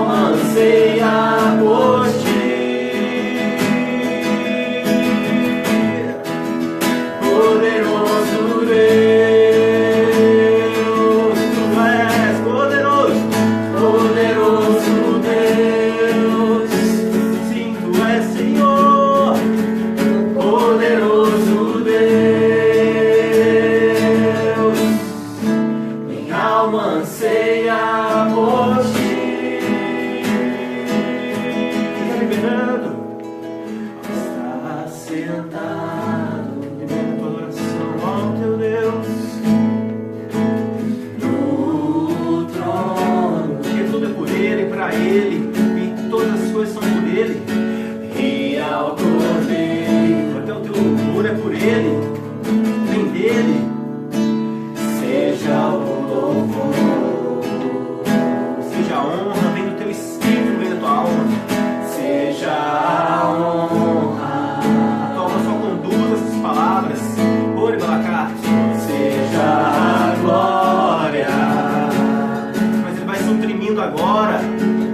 alma anseia por ti. Poderoso Deus, tu és poderoso, poderoso Deus. Sim, tu és Senhor, poderoso Deus. Minha alma anseia por ti. Está liberando, está sentado em tua adoração ao teu Deus no trono, porque tudo é por Ele, para Ele, e todas as coisas são por Ele. E ao Cordeiro, até o teu louvor é por Ele, vem dele. Seja o louvor, seja a honra, vem do teu espírito, vem da tua alma. Seja a honra, a tua alma só conduz essas palavras. Ore Balacato, seja a glória, mas ele vai se imprimindo agora.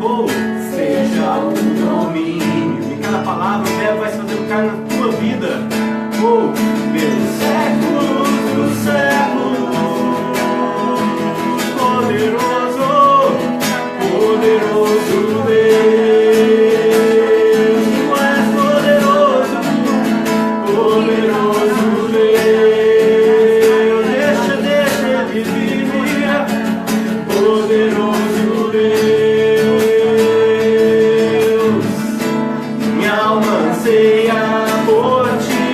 Oh, seja o domínio, e cada palavra, o verbo vai se fazendo carne na tua vida. Oh, pelos séculos dos séculos. Poderoso, poderoso Deus, tu és poderoso, poderoso Deus. Deixa ele vir, poderoso Deus. Minha alma anseia por ti.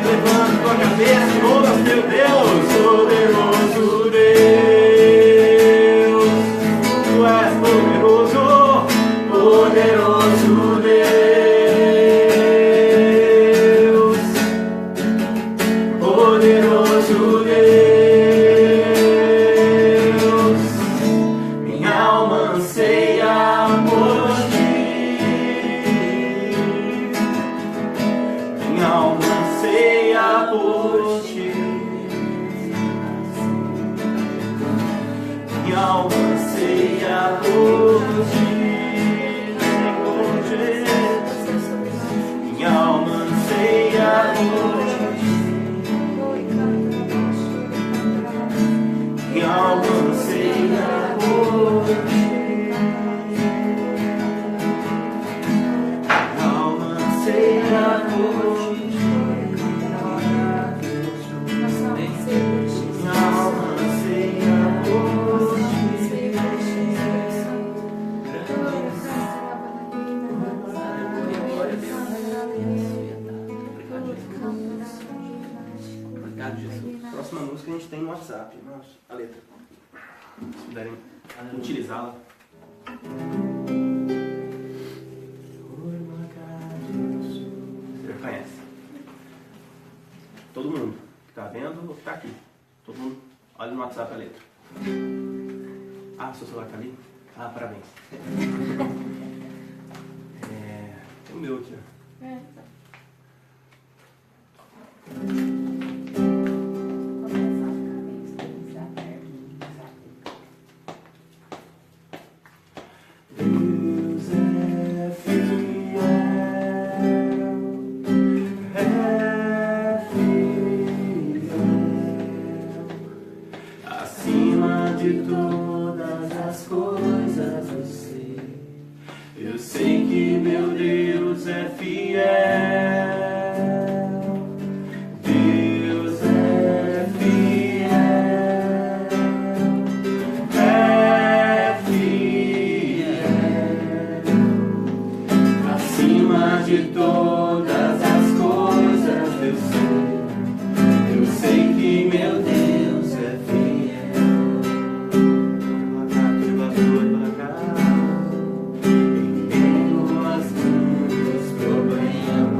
Levanta tua cabeça e louva teu Deus, poderoso Deus. Tu és poderoso, poderoso Deus. Poderoso Deus. Minha alma anseia por ti. Minha alma anseia por ti. Minha alma anseia por ti, Senhor Jesus. Minha alma anseia por ti. Minha alma anseia por ti. Minha alma anseia por ti. Minha alma anseia por ti. Obrigado, Jesus. Próxima música a gente tem no WhatsApp, irmãos. A letra. Se puderem utilizá-la. Você já conhece. Todo mundo que está vendo ou que está aqui. Todo mundo olha no WhatsApp a letra. Ah, seu celular está ali? Ah, parabéns. Tem o meu aqui, ó. Deus é fiel, acima de todas as coisas eu sei. Eu sei que meu Deus é fiel. Deus é fiel, acima de todas as coisas eu sei. Eu sei que meu Deus é fiel. Em meio aos muitos problemas,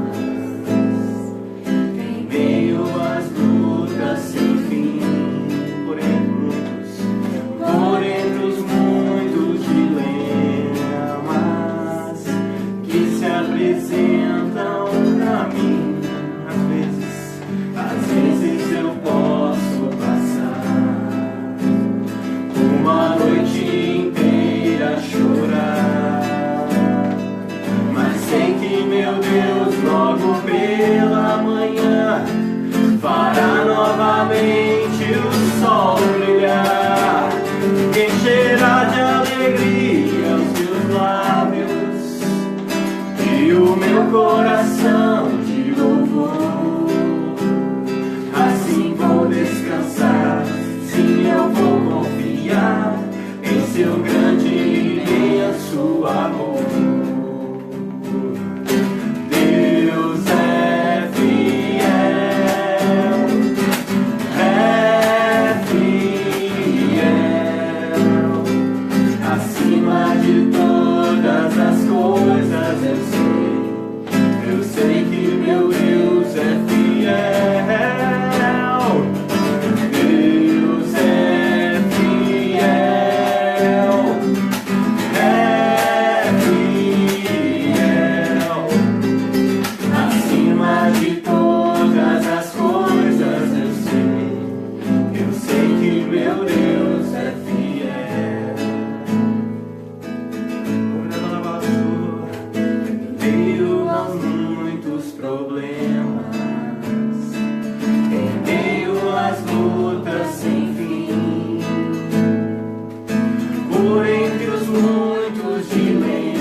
muitos dilemas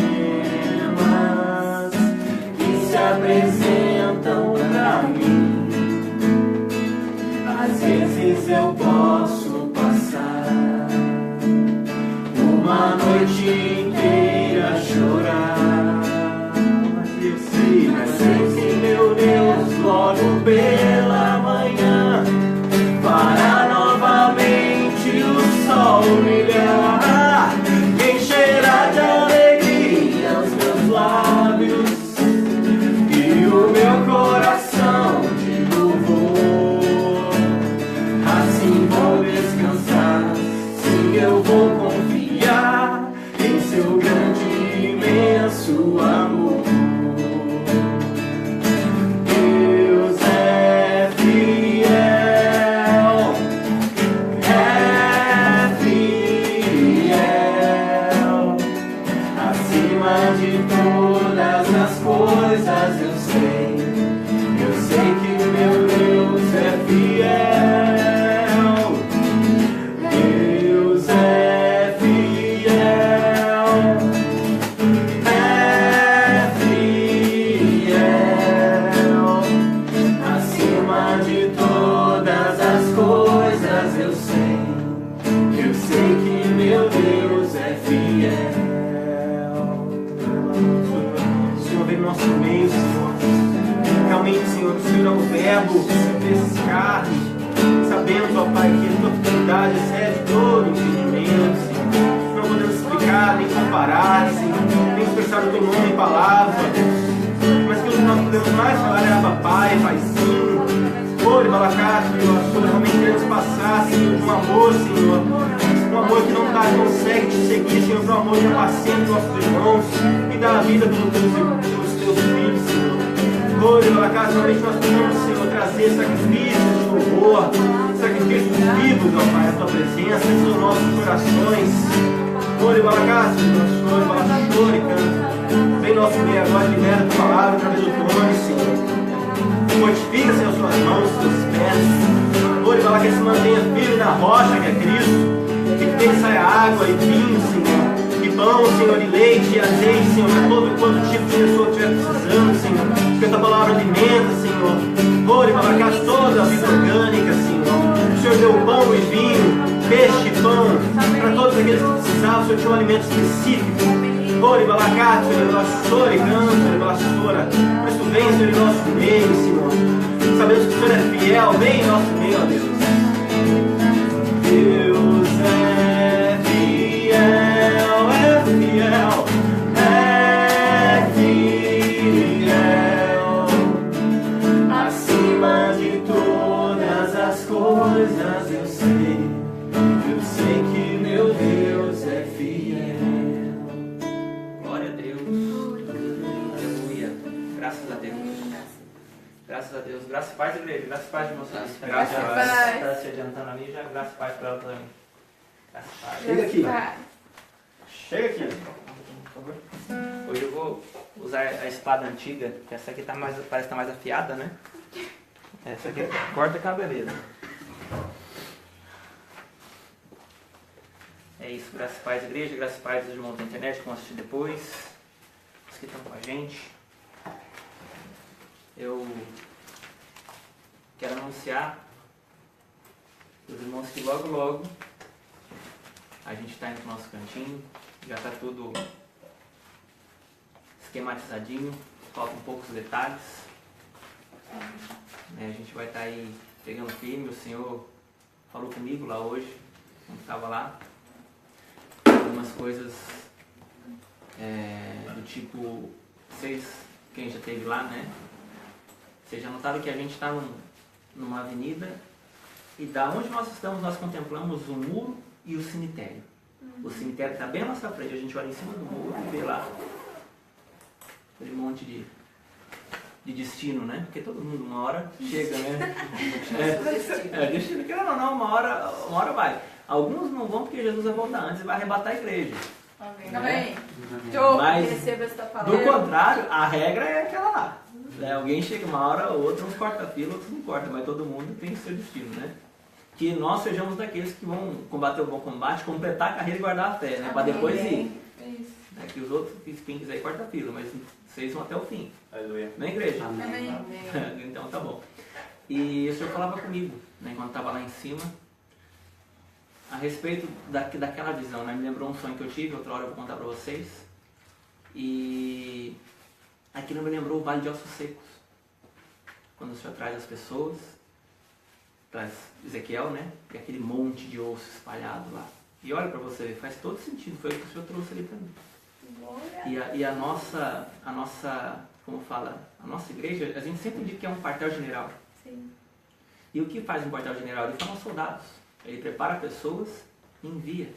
que se apresentam pra mim. Às vezes eu posso passar uma noite inteira chorar, mas eu sei que meu Deus logo pela manhã fará novamente o sol brilhar, encherá de alegria os meus lábios e o meu coração de louvor. Assim vou descansar, sim, eu vou confiar em seu grande e imenso amor. Deus é fiel, acima de todas as coisas eu sei que meu Deus é fiel. Deus é fiel, acima de todas as coisas eu sei que meu Deus é fiel. Senhor, vem no nosso meio, Senhor. Realmente, Senhor, o Senhor é o verbo que se fez carne. Sabemos, ó Pai, que a tua fidelidade excede todo entendimento, Senhor. Não podemos explicar, nem comparar, Senhor, nem expressar o teu nome em palavras, mas que o que nós podemos mais falar é Abba Pai, Paizinho. Ore, Balacato, Senhor, realmente queremos passar, Senhor, de um amor, Senhor, um amor que não consegue te seguir, Senhor, um amor que apacenta nossos irmãos e dá a vida pelos teus filhos, Senhor. Ore, Balacato, realmente nós podemos, Senhor, trazer sacrifícios de louvor, sacrifícios vivos, ó Pai, a tua presença, Senhor, nos nossos corações. Ore, Balacato, Senhor, Balachore, canta. Vem nosso meio agora, libera a tua palavra através do teu nome, Senhor. Fortifica, Senhor, suas mãos, seus pés. Ore, para que se mantenha firme na rocha que é Cristo. Que dele saia água e vinho, Senhor. E pão, Senhor, e leite e azeite, Senhor. Para todo quanto tipo de pessoa estiver precisando, Senhor. Que essa palavra alimenta, Senhor. Ore, para cá toda a vida orgânica, Senhor. O Senhor deu pão e vinho, peixe e pão. Para todos aqueles que precisavam, o Senhor tinha um alimento específico. Ore, Balacato, Senhor, Balachore, Senhor, Balachora. Mas tu vem, Senhor, em nosso meio, Senhor. Sabemos que o Senhor é fiel, vem em nosso meio, ó Deus. Deus é fiel, acima de todas as coisas eu sei que meu Deus é fiel. Glória a Deus. Aleluia. Graças a Deus. Graças a Deus. Graças e paz, igreja. Graças e paz, irmãos. Graças e paz. Está se adiantando ali já. Graças e paz para ela também. Graças e paz. Chega aqui. Chega aqui. Por favor. Hoje eu vou usar a espada antiga, que essa aqui parece estar mais afiada, né? Essa aqui corta com a beleza. É isso. Graças e paz, igreja. Graças e paz dos irmãos da internet que vão assistir depois. Os que estão com a gente. Eu quero anunciar para os irmãos que logo a gente está indo para o nosso cantinho, já está tudo esquematizadinho, faltam poucos detalhes. A gente vai estar aí pegando firme, o Senhor falou comigo lá hoje, quando estava lá, algumas coisas do tipo, quem já esteve lá, né? Vocês já notaram que a gente está numa avenida e da onde nós estamos nós contemplamos o muro e o cemitério. O cemitério está bem à nossa frente, a gente olha em cima do muro e vê lá aquele monte de destino, né? Porque todo mundo uma hora chega, né? Destino, querendo ou não, uma hora vai. Alguns não vão porque Jesus vai voltar antes e vai arrebatar a igreja. Amém. Né? Mas, receba esta palavra. Do contrário, a regra é aquela lá. Alguém chega uma hora ou outra, uns corta a fila, outros não corta, mas todo mundo tem o seu destino, né? Que nós sejamos daqueles que vão combater o bom combate, completar a carreira e guardar a fé, né? Para depois ir. que os outros espinhos aí corta a fila, mas vocês vão até o fim. Aleluia. Na igreja? Amém. Então tá bom. E o Senhor falava comigo, né, enquanto estava lá em cima, a respeito daquela visão, né? Me lembrou um sonho que eu tive, outra hora eu vou contar para vocês. E aquilo me lembrou o Vale de Ossos Secos. Quando o Senhor traz as pessoas, traz Ezequiel, né? E aquele monte de osso espalhado lá. E olha para você ver, faz todo sentido, foi o que o Senhor trouxe ali para mim. E a nossa, como fala, a nossa igreja, a gente sempre diz que é um quartel-general. Sim. E o que faz um quartel-general? Ele forma soldados. Ele prepara pessoas e envia.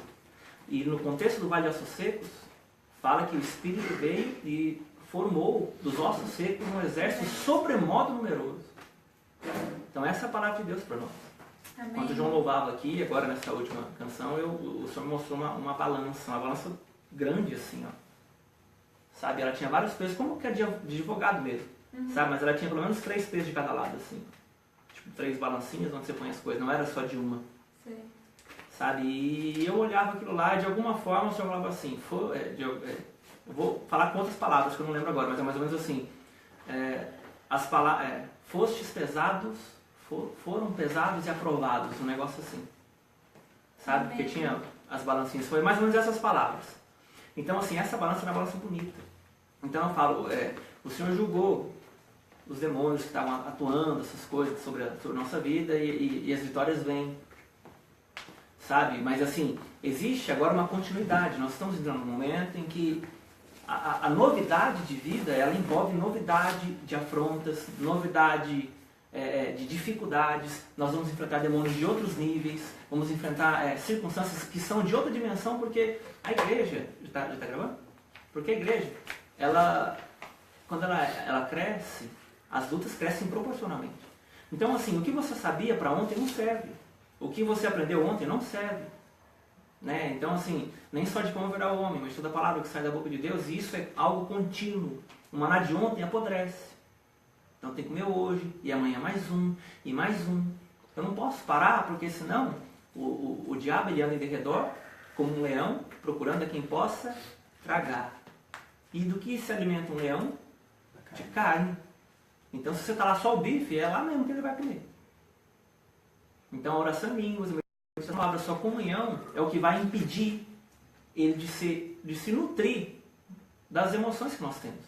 E no contexto do Vale de Ossos Secos, fala que o Espírito veio e formou dos ossos secos um exército sobremodo numeroso. Então essa é a palavra de Deus para nós. Amém. Quando o João louvava aqui, agora nessa última canção, o Senhor me mostrou uma balança grande assim, ó. Sabe, ela tinha vários pesos, como que é de advogado mesmo, sabe, mas ela tinha pelo menos 3 pesos de cada lado, assim. Tipo, 3 balancinhas onde você põe as coisas, não era só de uma. Sim. Sabe, e eu olhava aquilo lá e de alguma forma o Senhor falava assim, eu vou falar com outras palavras que eu não lembro agora, mas é mais ou menos assim, as palavras, fostes pesados, foram pesados e aprovados, um negócio assim, sabe, Amém. porque tinha as balancinhas, foi mais ou menos essas palavras. Então assim, essa balança é uma balança bonita. Então eu falo, o Senhor julgou os demônios que estavam atuando, essas coisas sobre a nossa vida e as vitórias vêm. Sabe? Mas assim, existe agora uma continuidade. Nós estamos entrando num momento em que a novidade de vida, ela envolve novidade de afrontas, novidade de dificuldades. Nós vamos enfrentar demônios de outros níveis, vamos enfrentar circunstâncias que são de outra dimensão, porque a igreja, já está gravando? Porque a igreja, quando ela cresce, as lutas crescem proporcionalmente. Então assim, o que você sabia para ontem não serve. O que você aprendeu ontem não serve. Né? Então, assim, nem só de como virar o homem, mas toda palavra que sai da boca de Deus, isso é algo contínuo. O maná de ontem apodrece. Então tem que comer hoje, e amanhã mais um, e mais um. Eu não posso parar, porque senão o diabo ele anda em derredor, como um leão, procurando a quem possa tragar. E do que se alimenta um leão? De carne. Então, se você está lá só o bife, é lá mesmo que ele vai comer. Então a oração em línguas, a palavra, a sua comunhão é o que vai impedir ele de se nutrir das emoções que nós temos.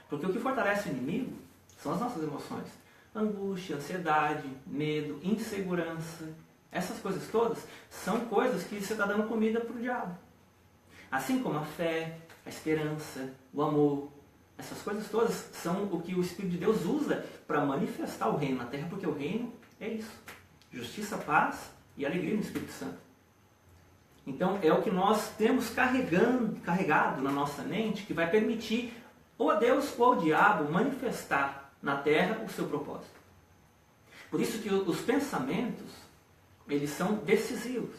Porque o que fortalece o inimigo são as nossas emoções. Angústia, ansiedade, medo, insegurança. Essas coisas todas são coisas que você está dando comida para o diabo. Assim como a fé, a esperança, o amor. Essas coisas todas são o que o Espírito de Deus usa para manifestar o reino na terra, porque o reino é isso. Justiça, paz e alegria no Espírito Santo. Então é o que nós temos carregado na nossa mente, que vai permitir ou a Deus ou ao diabo manifestar na terra o seu propósito. Por isso que os pensamentos, eles são decisivos.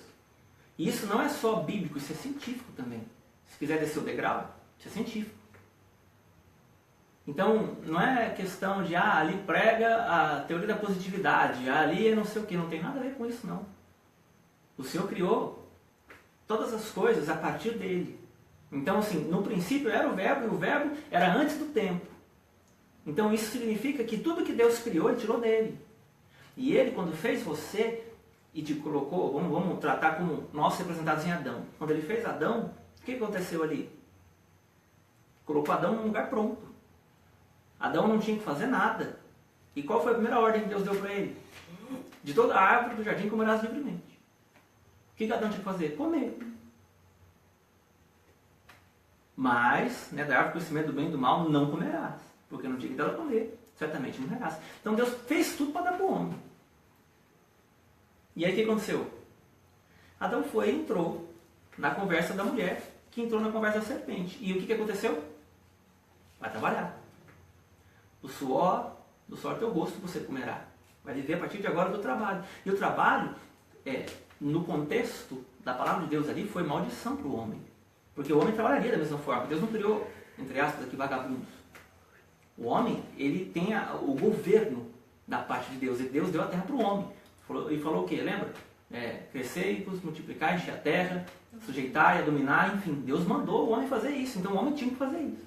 E isso não é só bíblico, isso é científico também. Se quiser descer o degrau, isso é científico. Então, não é questão de, ali prega a teoria da positividade, ali é não sei o que, não tem nada a ver com isso, não. O Senhor criou todas as coisas a partir dele. Então, assim, no princípio era o verbo, e o verbo era antes do tempo. Então, isso significa que tudo que Deus criou, Ele tirou dele. E Ele, quando fez você e te colocou, vamos tratar como nós representados em Adão. Quando Ele fez Adão, o que aconteceu ali? Colocou Adão num lugar pronto. Adão não tinha que fazer nada. E qual foi a primeira ordem que Deus deu para ele? De toda a árvore do jardim comerás livremente. O que Adão tinha que fazer? Comer. Mas, da árvore do conhecimento do bem e do mal não comerás. Porque não tinha que dela comer. Certamente morrerás. Então Deus fez tudo para dar para o homem. E aí o que aconteceu? Adão foi e entrou na conversa da mulher, que entrou na conversa da serpente. E o que aconteceu? Vai trabalhar. Do suor teu rosto você comerá. Vai viver a partir de agora do trabalho. E o trabalho, no contexto da palavra de Deus ali, foi maldição para o homem. Porque o homem trabalharia da mesma forma. Deus não criou, entre aspas, aqui vagabundos. O homem, ele tem o governo da parte de Deus. E Deus deu a terra para o homem. E falou o quê? Lembra? crescei-vos, multiplicar, encher a terra, sujeitar e dominar, enfim, Deus mandou o homem fazer isso, então o homem tinha que fazer isso.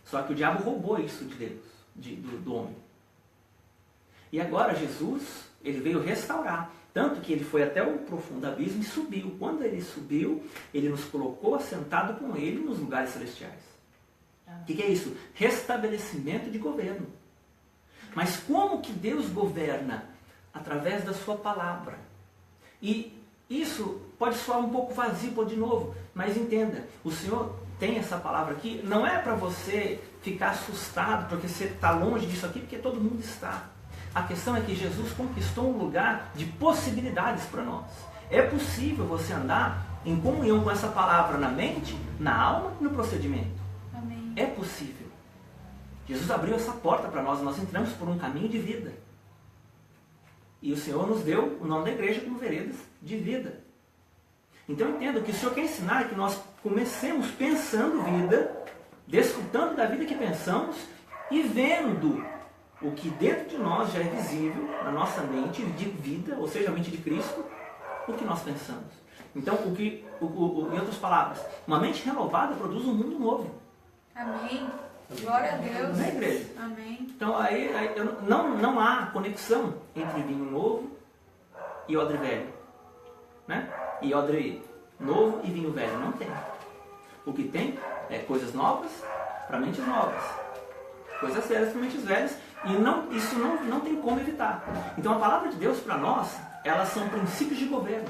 Só que o diabo roubou isso de Deus, do homem. E agora Jesus, ele veio restaurar, tanto que ele foi até o profundo abismo e subiu. Quando ele subiu, ele nos colocou assentado com ele nos lugares celestiais. O que é isso? Restabelecimento de governo. Mas como que Deus governa? Através da sua palavra. E isso pode soar um pouco vazio, de novo, mas entenda, o Senhor tem essa palavra aqui, não é para você ficar assustado porque você está longe disso aqui, porque todo mundo está. A questão é que Jesus conquistou um lugar de possibilidades para nós. É possível você andar em comunhão com essa palavra na mente, na alma e no procedimento. Amém. É possível. Jesus abriu essa porta para nós, nós entramos por um caminho de vida. E o Senhor nos deu o nome da igreja como veredas de vida. Então entenda que o Senhor quer ensinar que nós comecemos pensando vida, desfrutando da vida que pensamos e vendo o que dentro de nós já é visível, na nossa mente de vida, ou seja, a mente de Cristo, o que nós pensamos. Então, em outras palavras, uma mente renovada produz um mundo novo. Amém. Glória a Deus. Não é, igreja? Amém. Então, não há conexão entre vinho novo e odre velho. Né? E odre novo e vinho velho. Não tem. O que tem é coisas novas para mentes novas. Coisas sérias para mentes velhas. E isso não tem como evitar. Então, a palavra de Deus para nós, elas são princípios de governo.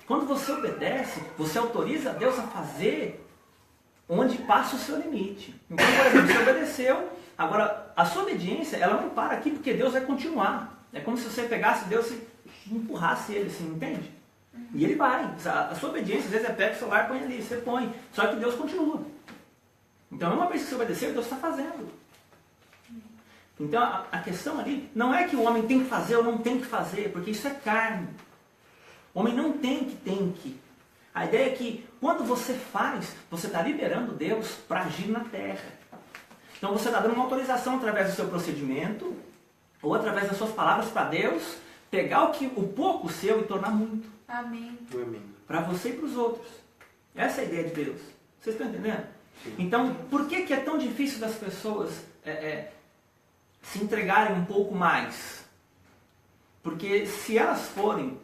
Quando você obedece, você autoriza a Deus a fazer onde passa o seu limite. Então, por exemplo, você obedeceu, agora a sua obediência, ela não para aqui porque Deus vai continuar. É como se você pegasse Deus e empurrasse ele, assim, entende? E ele vai. A sua obediência, às vezes, pega o celular e põe ali, você põe. Só que Deus continua. Então, uma vez que você obedeceu, Deus está fazendo. Então, a questão ali não é que o homem tem que fazer ou não tem que fazer, porque isso é carne. O homem não tem que. A ideia é que quando você faz, você está liberando Deus para agir na terra. Então você está dando uma autorização através do seu procedimento, ou através das suas palavras para Deus, pegar o pouco seu e tornar muito. Amém. Para você e para os outros. Essa é a ideia de Deus. Vocês estão entendendo? Sim. Então, por que é tão difícil das pessoas se entregarem um pouco mais? Porque se elas forem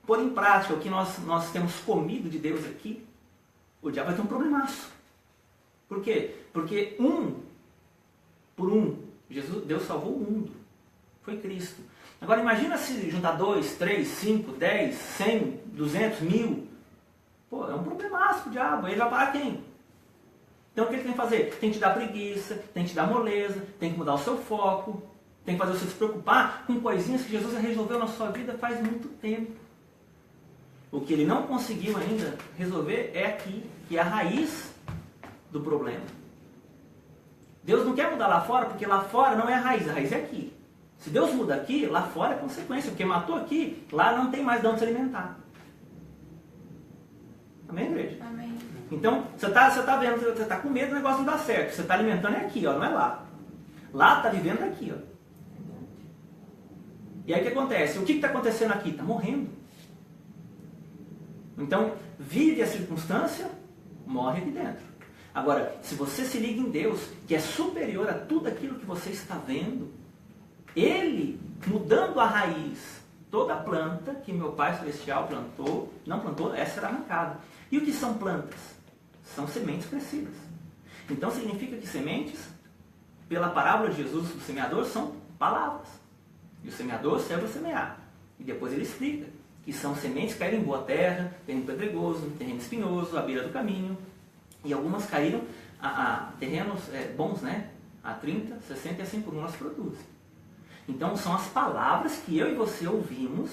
pôr em prática o que nós temos comido de Deus aqui, o diabo vai ter um problemaço. Por quê? Porque Deus salvou o mundo. Foi Cristo. Agora imagina se juntar 2, 3, 5, 10, 100, 200, 1000. Pô, é um problemaço pro diabo. Ele vai parar quem? Então o que ele tem que fazer? Tem que te dar preguiça, tem que te dar moleza, tem que mudar o seu foco, tem que fazer você se preocupar com coisinhas que Jesus já resolveu na sua vida faz muito tempo. O que ele não conseguiu ainda resolver é aqui, que é a raiz do problema. Deus não quer mudar lá fora, porque lá fora não é a raiz é aqui. Se Deus muda aqui, lá fora é consequência, porque matou aqui, lá não tem mais de onde se alimentar. Amém, igreja? Amém. Então, você está vendo, você está com medo, o negócio não dá certo. Você está alimentando é aqui, ó, não é lá. Lá está vivendo aqui, ó. E aí o que acontece? O que está acontecendo aqui? Está morrendo. Então, vive a circunstância, morre aqui dentro. Agora, se você se liga em Deus, que é superior a tudo aquilo que você está vendo, Ele, mudando a raiz, toda a planta que meu Pai Celestial não plantou, essa será arrancada. E o que são plantas? São sementes crescidas. Então, significa que sementes, pela parábola de Jesus do semeador, são palavras. E o semeador serve para semear. E depois ele explica que são sementes que caíram em boa terra, terreno pedregoso, terreno espinhoso, à beira do caminho. E algumas caíram a terrenos bons, né? A 30, 60 e assim por um elas produzem. Então são as palavras que eu e você ouvimos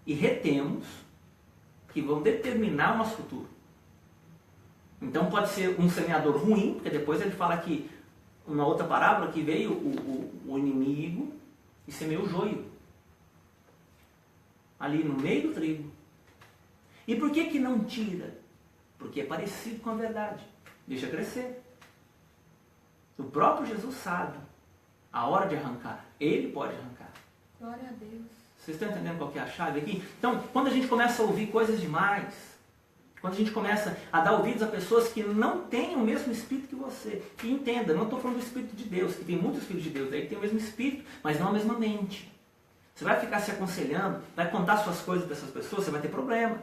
e retemos que vão determinar o nosso futuro. Então pode ser um semeador ruim, porque depois ele fala que uma outra parábola que veio o inimigo e semeou o joio. Ali no meio do trigo. E por que não tira? Porque é parecido com a verdade. Deixa crescer. O próprio Jesus sabe a hora de arrancar. Ele pode arrancar. Glória a Deus. Vocês estão entendendo qual que é a chave aqui? Então, quando a gente começa a ouvir coisas demais, quando a gente começa a dar ouvidos a pessoas que não têm o mesmo Espírito que você, que entenda, não estou falando do Espírito de Deus, que tem muitos Filhos de Deus aí que tem o mesmo Espírito, mas não a mesma mente. Você vai ficar se aconselhando, vai contar suas coisas para essas pessoas, você vai ter problema.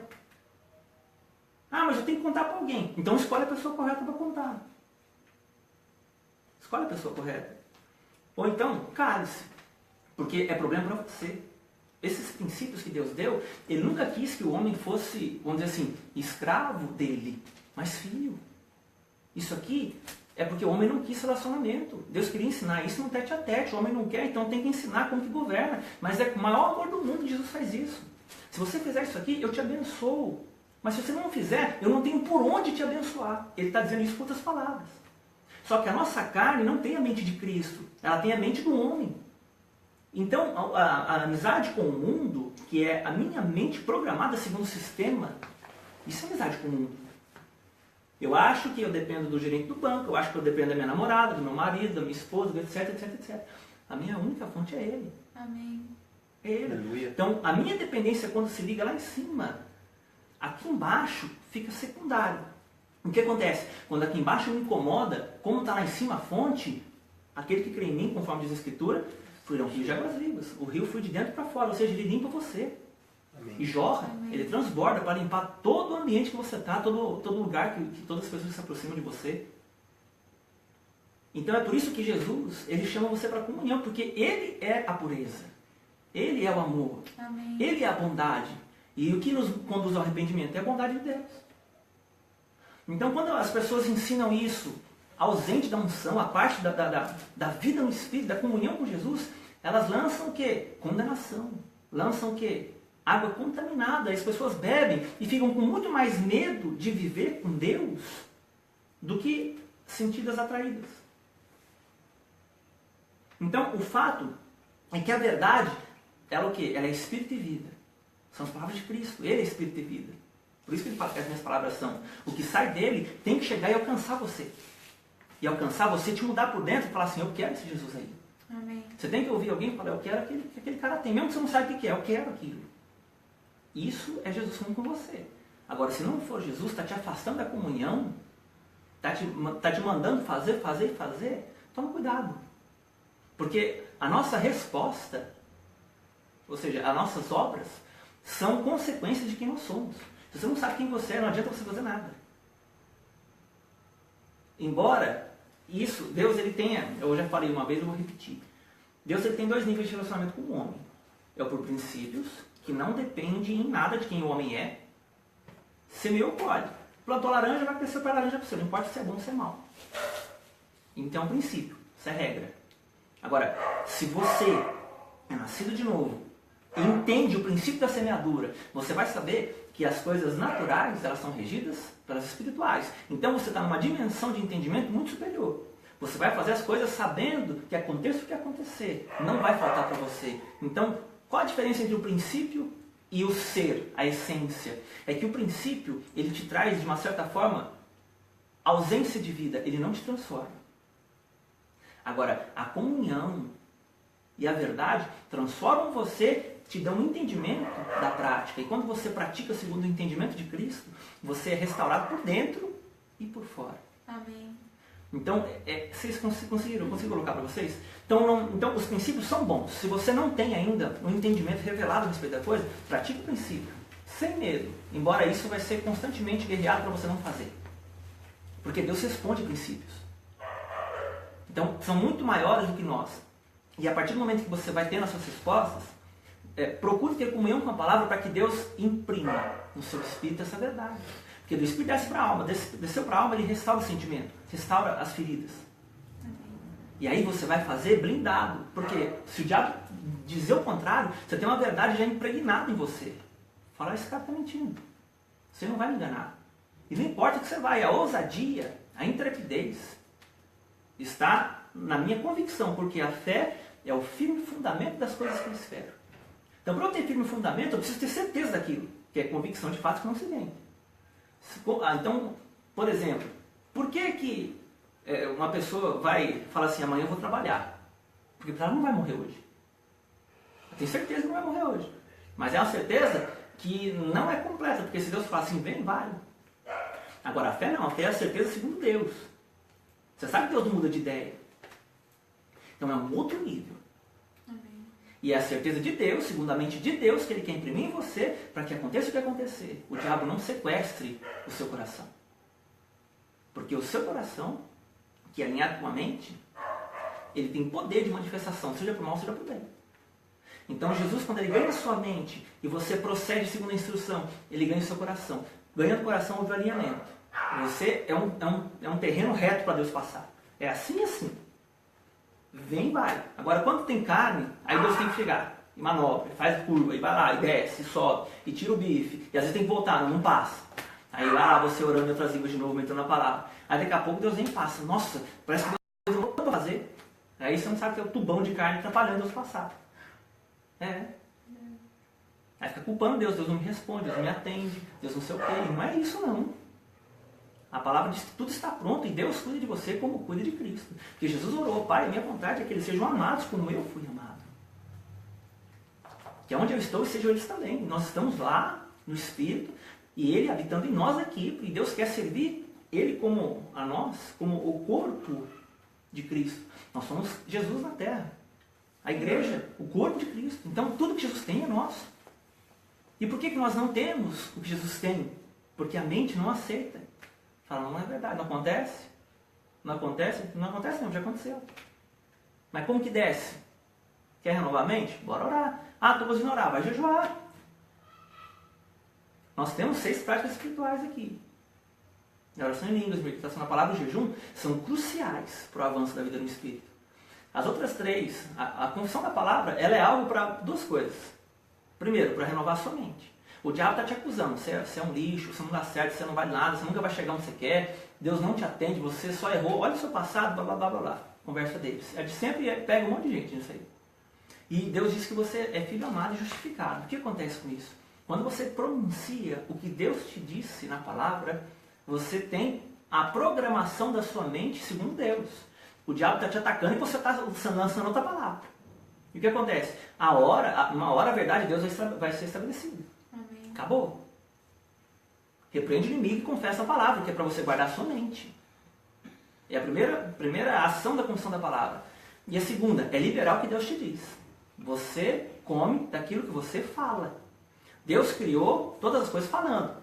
Ah, mas eu tenho que contar para alguém. Então escolhe a pessoa correta para contar. Escolhe a pessoa correta. Ou então, cale-se, porque é problema para você. Esses princípios que Deus deu, Ele nunca quis que o homem fosse, vamos dizer assim, escravo dele, mas filho. Isso aqui é porque o homem não quis relacionamento. Deus queria ensinar isso no tete a tete. O homem não quer, então tem que ensinar como que governa. Mas é o maior amor do mundo, Jesus faz isso. Se você fizer isso aqui, eu te abençoo. Mas se você não fizer, eu não tenho por onde te abençoar. Ele está dizendo isso com outras palavras. Só que a nossa carne não tem a mente de Cristo. Ela tem a mente do homem. Então, a amizade com o mundo, que é a minha mente programada segundo o sistema, isso é amizade com o mundo. Eu acho que eu dependo do gerente do banco, eu acho que eu dependo da minha namorada, do meu marido, da minha esposa, etc, etc, etc. A minha única fonte é Ele. Amém. É Ele. Aleluia. Então, a minha dependência, quando se liga lá em cima, aqui embaixo fica secundário. O que acontece? Quando aqui embaixo me incomoda, como está lá em cima a fonte, aquele que crê em mim, conforme diz a Escritura, fluirão rios de águas vivas. O rio flui de dentro para fora, ou seja, ele limpa você. Amém. E jorra, Amém. ele transborda para limpar todo o ambiente que você está, todo lugar que todas as pessoas se aproximam de você. Então é por isso que Jesus, ele chama você para a comunhão, porque ele é a pureza. Ele é o amor. Amém. Ele é a bondade. E o que nos conduz ao arrependimento é a bondade de Deus. Então quando as pessoas ensinam isso, ausente da unção, a parte da vida no Espírito, da comunhão com Jesus, elas lançam o quê? Condenação. Lançam o quê? Água contaminada. As pessoas bebem e ficam com muito mais medo de viver com Deus do que sentidas atraídas. Então, o fato é que a verdade, ela é o quê? Ela é Espírito e vida. São as palavras de Cristo. Ele é Espírito e vida. Por isso que ele fala que as minhas palavras são: o que sai dele tem que chegar e alcançar você. E alcançar você, te mudar por dentro e falar assim: eu quero esse Jesus aí. Amém. Você tem que ouvir alguém falar: eu quero aquele que aquele cara tem. Mesmo que você não saiba o que é, eu quero aquilo. Isso é Jesus falando com você. Agora, se não for Jesus, está te afastando da comunhão, está te mandando fazer, toma cuidado. Porque a nossa resposta, ou seja, as nossas obras, são consequências de quem nós somos. Se você não sabe quem você é, não adianta você fazer nada. Embora isso, Deus ele tenha, eu já falei uma vez, eu vou repetir. Deus ele tem dois níveis de relacionamento com o homem. É o por princípios, que não depende em nada de quem o homem é. Semeou, pode. Plantou laranja, vai crescer para laranja para você. Não importa se é bom ou se é mal. Então é um princípio, isso é regra. Agora, se você é nascido de novo e entende o princípio da semeadura, você vai saber que as coisas naturais, elas são regidas pelas espirituais. Então você está numa dimensão de entendimento muito superior. Você vai fazer as coisas sabendo que aconteça o que acontecer. Não vai faltar para você. Então, qual a diferença entre o princípio e o ser, a essência? É que o princípio, ele te traz, de uma certa forma, ausência de vida. Ele não te transforma. Agora, a comunhão e a verdade transformam você, te dão um entendimento da prática. E quando você pratica segundo o entendimento de Cristo, você é restaurado por dentro e por fora. Amém. Então, vocês conseguiram? Eu consigo colocar para vocês? Então, os princípios são bons. Se você não tem ainda um entendimento revelado a respeito da coisa, pratique o princípio, sem medo. Embora isso vai ser constantemente guerreado para você não fazer. Porque Deus responde princípios. Então, são muito maiores do que nós. E a partir do momento que você vai tendo as suas respostas, procure ter comunhão com a palavra para que Deus imprima no seu espírito essa verdade. Porque do espírito desce para a alma, desceu para a alma, ele restaura o sentimento, restaura as feridas. E aí você vai fazer blindado. Porque se o diabo dizer o contrário, você tem uma verdade já impregnada em você. Falar: esse cara está mentindo. Você não vai me enganar. E não importa que você vai, a ousadia, a intrepidez, está na minha convicção, porque a fé é o firme fundamento das coisas que eu espero. Então, para eu ter firme fundamento, eu preciso ter certeza daquilo, que é convicção de fato que não se vende. Então, por exemplo, por que uma pessoa vai falar assim: amanhã eu vou trabalhar? Porque ela não vai morrer hoje. Eu tenho certeza que não vai morrer hoje. Mas é uma certeza que não é completa, porque se Deus falar assim, vem, vai. Agora a fé não, a fé é a certeza segundo Deus. Você sabe que Deus não muda de ideia. Então é um outro nível. Amém. E é a certeza de Deus, segundo a mente de Deus, que Ele quer imprimir em você para que aconteça o que acontecer. O diabo não sequestre o seu coração. Porque o seu coração, que é alinhado com a mente, ele tem poder de manifestação, seja por mal, seja por bem. Então Jesus, quando Ele ganha a sua mente e você procede segundo a instrução, Ele ganha o seu coração. Ganhando o coração, houve o alinhamento. Você é um terreno reto para Deus passar. É assim e assim. Vem e vai. Agora, quando tem carne, aí Deus tem que chegar. E manobra, faz curva, e vai lá, e desce, e sobe, e tira o bife. E às vezes tem que voltar, não passa. Aí lá, você orando em outras línguas de novo, aumentando a palavra. Aí daqui a pouco Deus nem passa. Nossa, parece que Deus não tem para fazer. Aí você não sabe que é o tubão de carne atrapalhando Deus passar. Aí fica culpando Deus, Deus não me responde, Deus não me atende, Deus não sei o quê. Não é isso não. A palavra diz que tudo está pronto e Deus cuida de você como cuida de Cristo. Porque Jesus orou, Pai, a minha vontade é que eles sejam amados como eu fui amado. Que onde eu estou, sejam eles também. Nós estamos lá no Espírito e Ele habitando em nós aqui. E Deus quer servir Ele como a nós, como o corpo de Cristo. Nós somos Jesus na terra. A igreja, o corpo de Cristo. Então tudo que Jesus tem é nosso. E por que nós não temos o que Jesus tem? Porque a mente não aceita. Fala, não é verdade, não acontece? Não acontece? Não acontece não, já aconteceu. Mas como que desce? Quer renovar a mente? Bora orar. Ah, estou conseguindo orar, vai jejuar. Nós temos 6 práticas espirituais aqui. A oração em línguas, a meditação na palavra e o jejum são cruciais para o avanço da vida no Espírito. As outras 3, a confissão da palavra, ela é algo para 2 coisas. Primeiro, para renovar a sua mente. O diabo está te acusando, você é um lixo, você não dá certo, você não vale nada, você nunca vai chegar onde você quer, Deus não te atende, você só errou, olha o seu passado, blá blá blá blá blá. Conversa deles. É de sempre pega um monte de gente nisso aí. E Deus diz que você é filho amado e justificado. O que acontece com isso? Quando você pronuncia o que Deus te disse na palavra, você tem a programação da sua mente segundo Deus. O diabo está te atacando e você está lançando outra palavra. E o que acontece? Uma hora a verdade de Deus vai ser estabelecida. Amém. Acabou. Repreende o inimigo e confessa a palavra, que é para você guardar a sua mente. É a primeira ação da confissão da palavra. E a segunda é liberar o que Deus te diz. Você come daquilo que você fala. Deus criou todas as coisas falando.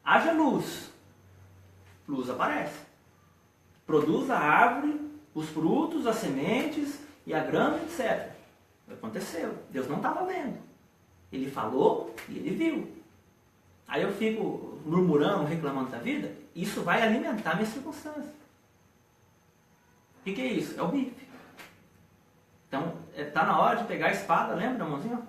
Haja luz. Luz aparece. Produz a árvore, os frutos, as sementes e a grama, etc. Aconteceu. Deus não estava vendo. Ele falou e ele viu. Aí eu fico murmurando, reclamando da vida. Isso vai alimentar minhas circunstâncias. O que é isso? É o bife. Então, está na hora de pegar a espada, lembra da mãozinha?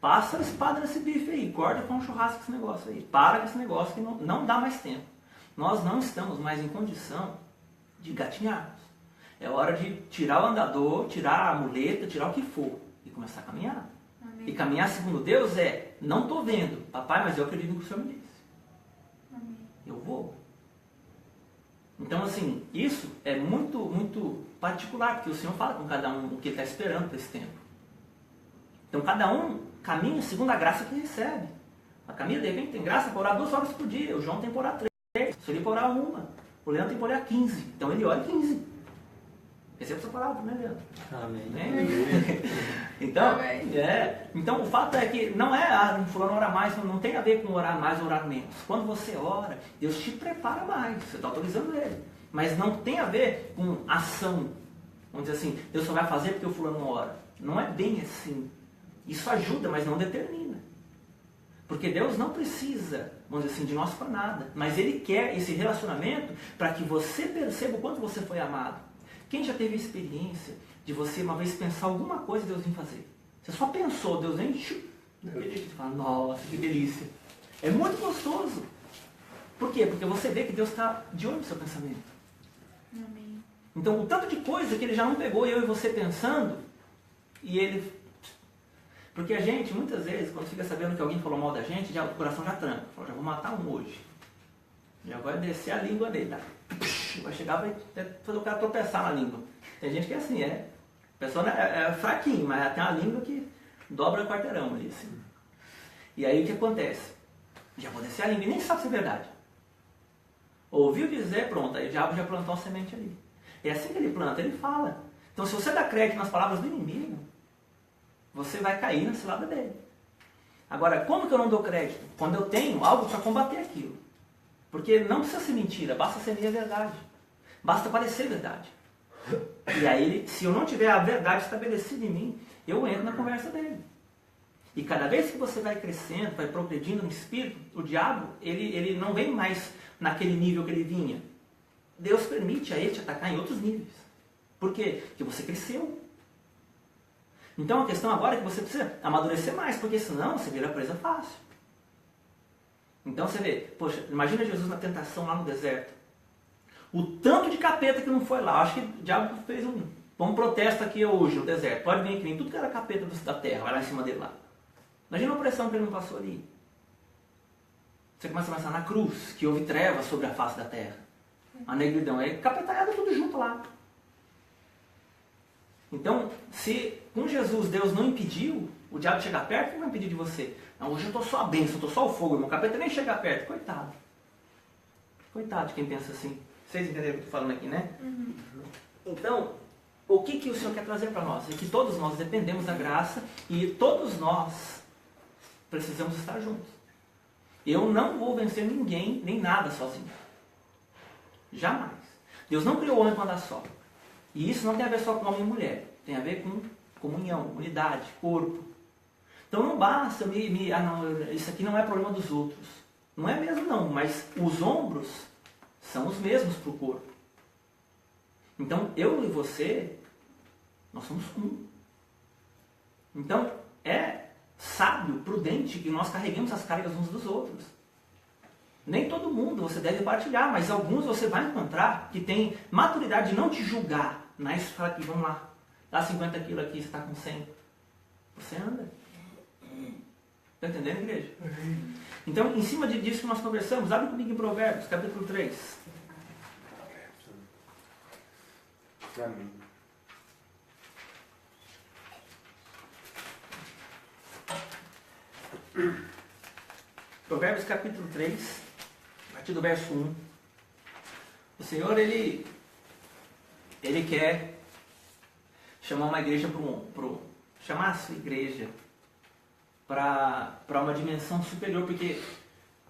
Passa a espada nesse bife aí, corta com um churrasco esse negócio aí. Para com esse negócio que não dá mais tempo. Nós não estamos mais em condição de gatinharmos. É hora de tirar o andador, tirar a muleta, tirar o que for e começar a caminhar. Amém. E caminhar segundo Deus não estou vendo, papai, mas eu acredito no que o Senhor me disse. Amém. Eu vou. Então, assim, isso é muito, muito particular, porque o Senhor fala com cada um o que ele está esperando para esse tempo. Então, cada um caminha segundo a graça que recebe. A Camila, de repente, tem graça para orar 2 horas por dia. O João tem para orar 3. Se ele para orar 1. O Leandro tem para orar 15. Então, ele ora 15. Receba essa palavra, né, Leandro? Amém. Então, Amém. então, o fato é que não é fulano ora mais, não tem a ver com orar mais ou orar menos. Quando você ora, Deus te prepara mais, você está autorizando Ele. Mas não tem a ver com ação. Vamos dizer assim, Deus só vai fazer porque o fulano ora. Não é bem assim. Isso ajuda, mas não determina. Porque Deus não precisa, vamos dizer assim, de nós para nada. Mas Ele quer esse relacionamento para que você perceba o quanto você foi amado. Quem já teve a experiência de você uma vez pensar alguma coisa e Deus vem fazer? Você só pensou, Deus vem e você fala, nossa, que delícia. É muito gostoso. Por quê? Porque você vê que Deus está de olho no seu pensamento. Amém. Então, o tanto de coisa que Ele já não pegou eu e você pensando, e Ele... Porque a gente, muitas vezes, quando fica sabendo que alguém falou mal da gente, o coração já tranca. Fala, já vou matar um hoje. Já vai descer a língua dele, tá? Vai chegar, vai fazer o cara tropeçar na língua. Tem gente que é assim, pessoa é fraquinho, mas tem uma língua que dobra o quarteirão ali, assim. E aí o que acontece? Já pode ser a língua e nem sabe se é verdade. Ouviu dizer, pronto, aí o diabo já plantou uma semente ali. E assim que ele planta, ele fala. Então se você dá crédito nas palavras do inimigo, você vai cair na cilada dele. Agora, como que eu não dou crédito? Quando eu tenho algo para combater aquilo. Porque não precisa ser mentira, basta ser minha verdade. Basta parecer verdade. E aí, se eu não tiver a verdade estabelecida em mim, eu entro na conversa dele. E cada vez que você vai crescendo, vai progredindo no espírito, o diabo, ele não vem mais naquele nível que ele vinha. Deus permite a ele te atacar em outros níveis. Por quê? Porque você cresceu. Então a questão agora é que você precisa amadurecer mais, porque senão você vira presa fácil. Então você vê, poxa, imagina Jesus na tentação lá no deserto. O tanto de capeta que não foi lá. Acho que o diabo fez um protesto aqui hoje no deserto. Pode vir aqui, vem tudo que era capeta da terra, vai lá em cima dele lá. Imagina a opressão que ele não passou ali. Você começa a pensar na cruz, que houve trevas sobre a face da terra. A negridão, é capetaiada tudo junto lá. Então, se com Jesus Deus não impediu, o diabo chegar perto, ele vai impedir de você. Não, hoje eu estou só a bênção, estou só o fogo, meu capeta nem chega perto. Coitado. Coitado de quem pensa assim. Vocês entenderam o que eu estou falando aqui, né? Uhum. Então, o que o Senhor quer trazer para nós? É que todos nós dependemos da graça e todos nós precisamos estar juntos. Eu não vou vencer ninguém, nem nada sozinho. Jamais. Deus não criou o homem para andar só. E isso não tem a ver só com homem e mulher. Tem a ver com comunhão, unidade, corpo. Então não basta isso aqui não é problema dos outros. Não é mesmo não, mas os ombros são os mesmos para o corpo. Então eu e você, nós somos um. Então é sábio, prudente que nós carreguemos as cargas uns dos outros. Nem todo mundo você deve partilhar, mas alguns você vai encontrar que tem maturidade de não te julgar. Mas fala aqui, vamos lá, dá 50 quilos aqui, você está com 100. Você anda. Está entendendo, igreja? Então, em cima disso que nós conversamos, abre comigo em Provérbios, capítulo 3. Amém. Provérbios capítulo 3, a partir do verso 1. O Senhor, Ele quer chamar uma igreja chamar a sua igreja para uma dimensão superior, porque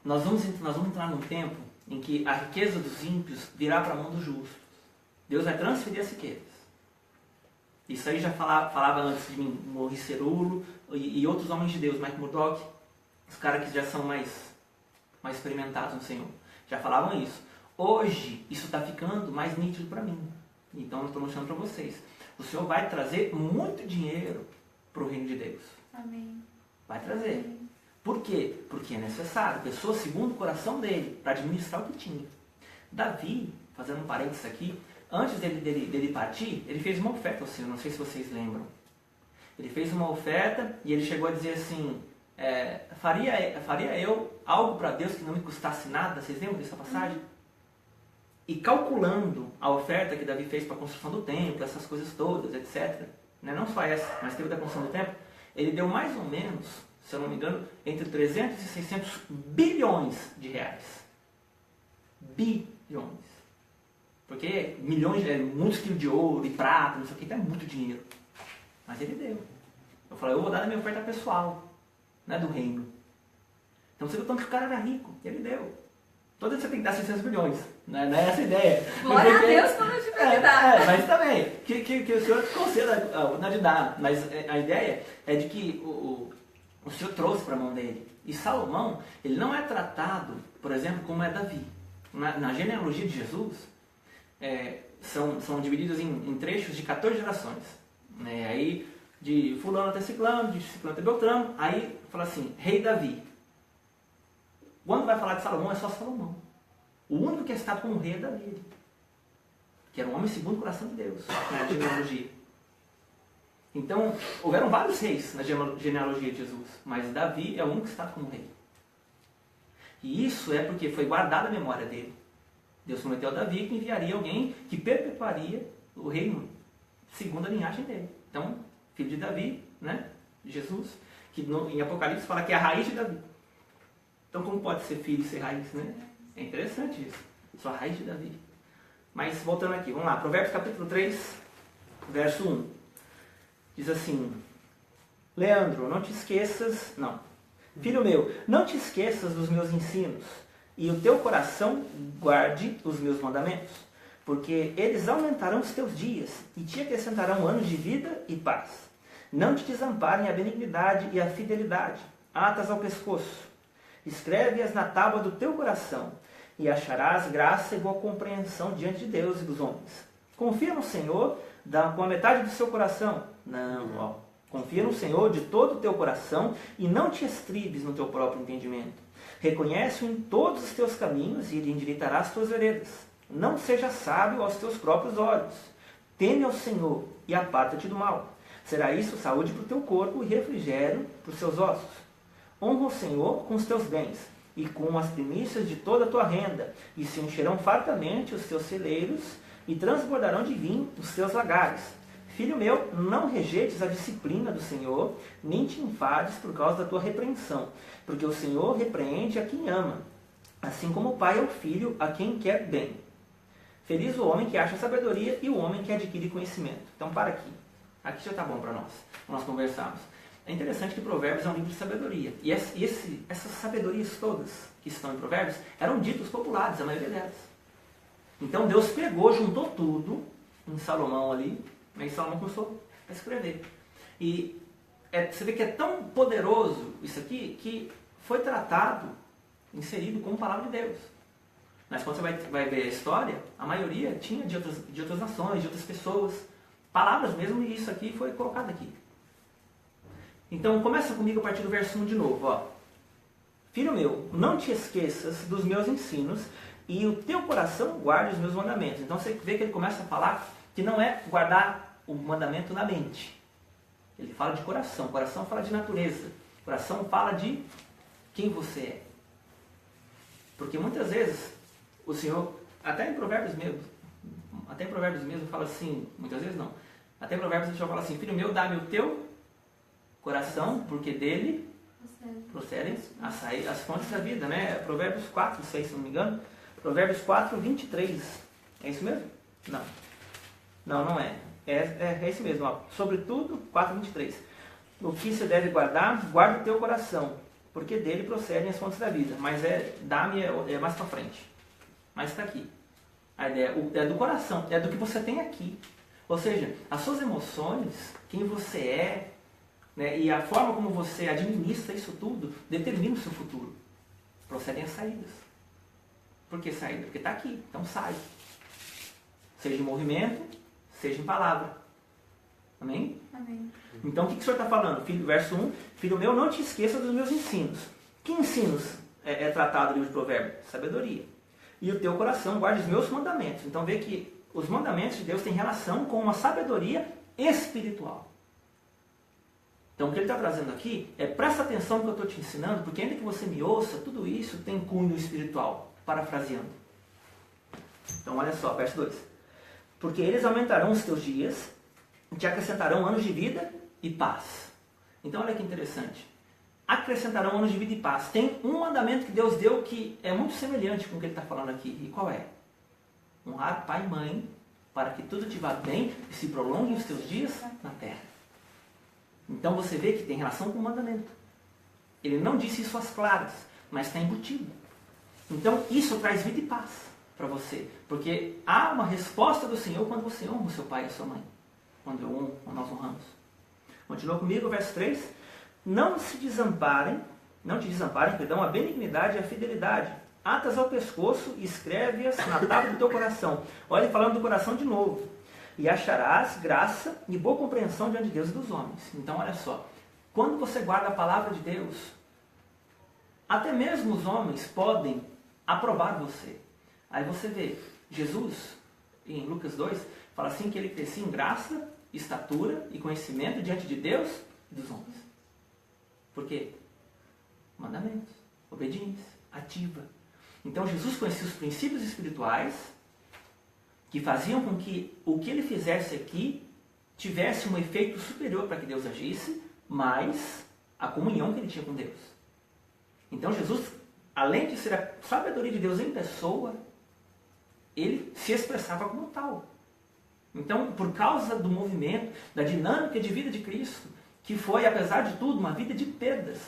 nós vamos entrar num tempo em que a riqueza dos ímpios virá para a mão dos justos. Deus vai transferir as riquezas. Isso aí já falava antes de mim, Maurice Cerullo e outros homens de Deus, Mike Murdock, os caras que já são mais experimentados no Senhor, já falavam isso. Hoje, isso está ficando mais nítido para mim. Então, eu estou mostrando para vocês. O Senhor vai trazer muito dinheiro para o reino de Deus. Amém. Vai trazer. Amém. Por quê? Porque é necessário. Pessoas segundo o coração dele, para administrar o que tinha. Davi, fazendo um parênteses aqui, antes dele partir, ele fez uma oferta ao Senhor. Não sei se vocês lembram. Ele fez uma oferta e ele chegou a dizer assim, faria eu algo para Deus que não me custasse nada? Vocês lembram dessa passagem? E calculando a oferta que Davi fez para a construção do templo, essas coisas todas, etc. Né? Não só essa, mas teve da construção do templo. Ele deu mais ou menos, se eu não me engano, entre 300 e 600 bilhões de reais. Bilhões. Porque milhões, muitos quilos de ouro e prata, não sei o que, é muito dinheiro. Mas ele deu. Eu falei, eu vou dar da minha oferta pessoal, né, do reino. Então você viu tanto que o cara era rico, ele deu. Todo dia você tem que dar 600 bilhões, não é essa a ideia. Glória a Deus quando eu tiver que dar. Mas também, que o Senhor conceda a de dar. Mas a ideia é de que o Senhor trouxe para a mão dele. E Salomão, ele não é tratado, por exemplo, como é Davi. Na genealogia de Jesus, são divididos em trechos de 14 gerações. Aí, de fulano até ciclano, de ciclano até beltrano, aí fala assim, rei Davi. Quando vai falar de Salomão, é só Salomão. O único que é citado como rei é Davi, que era um homem segundo o coração de Deus, na genealogia. Então, houveram vários reis na genealogia de Jesus, mas Davi é o único citado como rei. E isso é porque foi guardada a memória dele. Deus prometeu a Davi que enviaria alguém que perpetuaria o reino segundo a linhagem dele. Então, filho de Davi, né? Jesus, que em Apocalipse fala que é a raiz de Davi. Então, como pode ser filho e ser raiz, né? É interessante isso. Sou a raiz de Davi. Mas, voltando aqui, vamos lá. Provérbios capítulo 3, verso 1. Diz assim: Leandro, não te esqueças... Não. Filho meu, não te esqueças dos meus ensinos, e o teu coração guarde os meus mandamentos, porque eles aumentarão os teus dias, e te acrescentarão anos de vida e paz. Não te desamparem a benignidade e a fidelidade, atas ao pescoço. Escreve-as na tábua do teu coração, e acharás graça e boa compreensão diante de Deus e dos homens. Confia no Senhor com a metade do seu coração. Não, ó. Confia no Senhor de todo o teu coração e não te estribes no teu próprio entendimento. Reconhece-o em todos os teus caminhos e ele endireitará as tuas veredas. Não seja sábio aos teus próprios olhos. Teme ao Senhor e aparta-te do mal. Será isso saúde para o teu corpo e refrigério para os seus ossos. Honra o Senhor com os teus bens e com as primícias de toda a tua renda, e se encherão fartamente os teus celeiros e transbordarão de vinho os teus lagares. Filho meu, não rejeites a disciplina do Senhor, nem te enfades por causa da tua repreensão, porque o Senhor repreende a quem ama, assim como o pai ao filho a quem quer bem. Feliz o homem que acha sabedoria e o homem que adquire conhecimento. Então, para aqui. Aqui já está bom para nós conversarmos. É interessante que Provérbios é um livro de sabedoria. E essas sabedorias todas que estão em Provérbios eram ditos populares, a maioria delas. Então Deus pegou, juntou tudo em Salomão ali, e Salomão começou a escrever. E você vê que é tão poderoso isso aqui, que foi tratado, inserido como palavra de Deus. Mas quando você vai ver a história, a maioria tinha de outras nações, de outras pessoas, palavras mesmo, e isso aqui foi colocado aqui. Então, começa comigo a partir do verso 1 de novo. Ó. Filho meu, não te esqueças dos meus ensinos e o teu coração guarde os meus mandamentos. Então, você vê que ele começa a falar que não é guardar o mandamento na mente. Ele fala de coração. Coração fala de natureza. Coração fala de quem você é. Porque muitas vezes o Senhor, até em Provérbios mesmo fala assim, muitas vezes não. Até em Provérbios o Senhor fala assim: filho meu, dá-me o teu coração, porque dele procedem as fontes da vida, né? Provérbios 4, 6, se não me engano. Provérbios 4, 23. É isso mesmo? Não. Não é. É isso mesmo. Ó. Sobretudo, 4, 23. O que você deve guardar, guarda o teu coração, porque dele procedem as fontes da vida. Mas dá-me é mais para frente. Mas está aqui. A ideia é do coração, é do que você tem aqui. Ou seja, as suas emoções, quem você é, né, e a forma como você administra isso tudo determina o seu futuro. Procedem as saídas. Por que saída? Porque está aqui, então sai. Seja em movimento, seja em palavra. Amém? Amém. Então o que o Senhor está falando? Verso 1: Filho meu, não te esqueça dos meus ensinos. Que ensinos é tratado no livro de Provérbios? Sabedoria. E o teu coração guarde os meus mandamentos. Então vê que os mandamentos de Deus têm relação com uma sabedoria espiritual. Então o que ele está trazendo aqui é: presta atenção no que eu estou te ensinando, porque ainda que você me ouça, tudo isso tem cunho espiritual. Parafraseando. Então olha só, verso 2. Porque eles aumentarão os teus dias, te acrescentarão anos de vida e paz. Então olha que interessante. Acrescentarão anos de vida e paz. Tem um mandamento que Deus deu que é muito semelhante com o que ele está falando aqui. E qual é? Honrar pai e mãe, para que tudo te vá bem e se prolonguem os teus dias na terra. Então você vê que tem relação com o mandamento. Ele não disse isso às claras, mas está embutido. Então isso traz vida e paz para você. Porque há uma resposta do Senhor quando você honra o seu pai e a sua mãe. Quando nós honramos. Continua comigo, verso 3. Não te desamparem, a benignidade e a fidelidade. Atas ao pescoço e escreve-as na tábua do teu coração. Olha, falando do coração de novo. E acharás graça e boa compreensão diante de Deus e dos homens. Então, olha só. Quando você guarda a palavra de Deus, até mesmo os homens podem aprovar você. Aí você vê, Jesus, em Lucas 2, fala assim que ele crescia em graça, estatura e conhecimento diante de Deus e dos homens. Por quê? Mandamentos, obediência, ativa. Então Jesus conhecia os princípios espirituais que faziam com que o que ele fizesse aqui tivesse um efeito superior para que Deus agisse, mas a comunhão que ele tinha com Deus. Então Jesus, além de ser a sabedoria de Deus em pessoa, ele se expressava como tal. Então, por causa do movimento, da dinâmica de vida de Cristo, que foi, apesar de tudo, uma vida de perdas.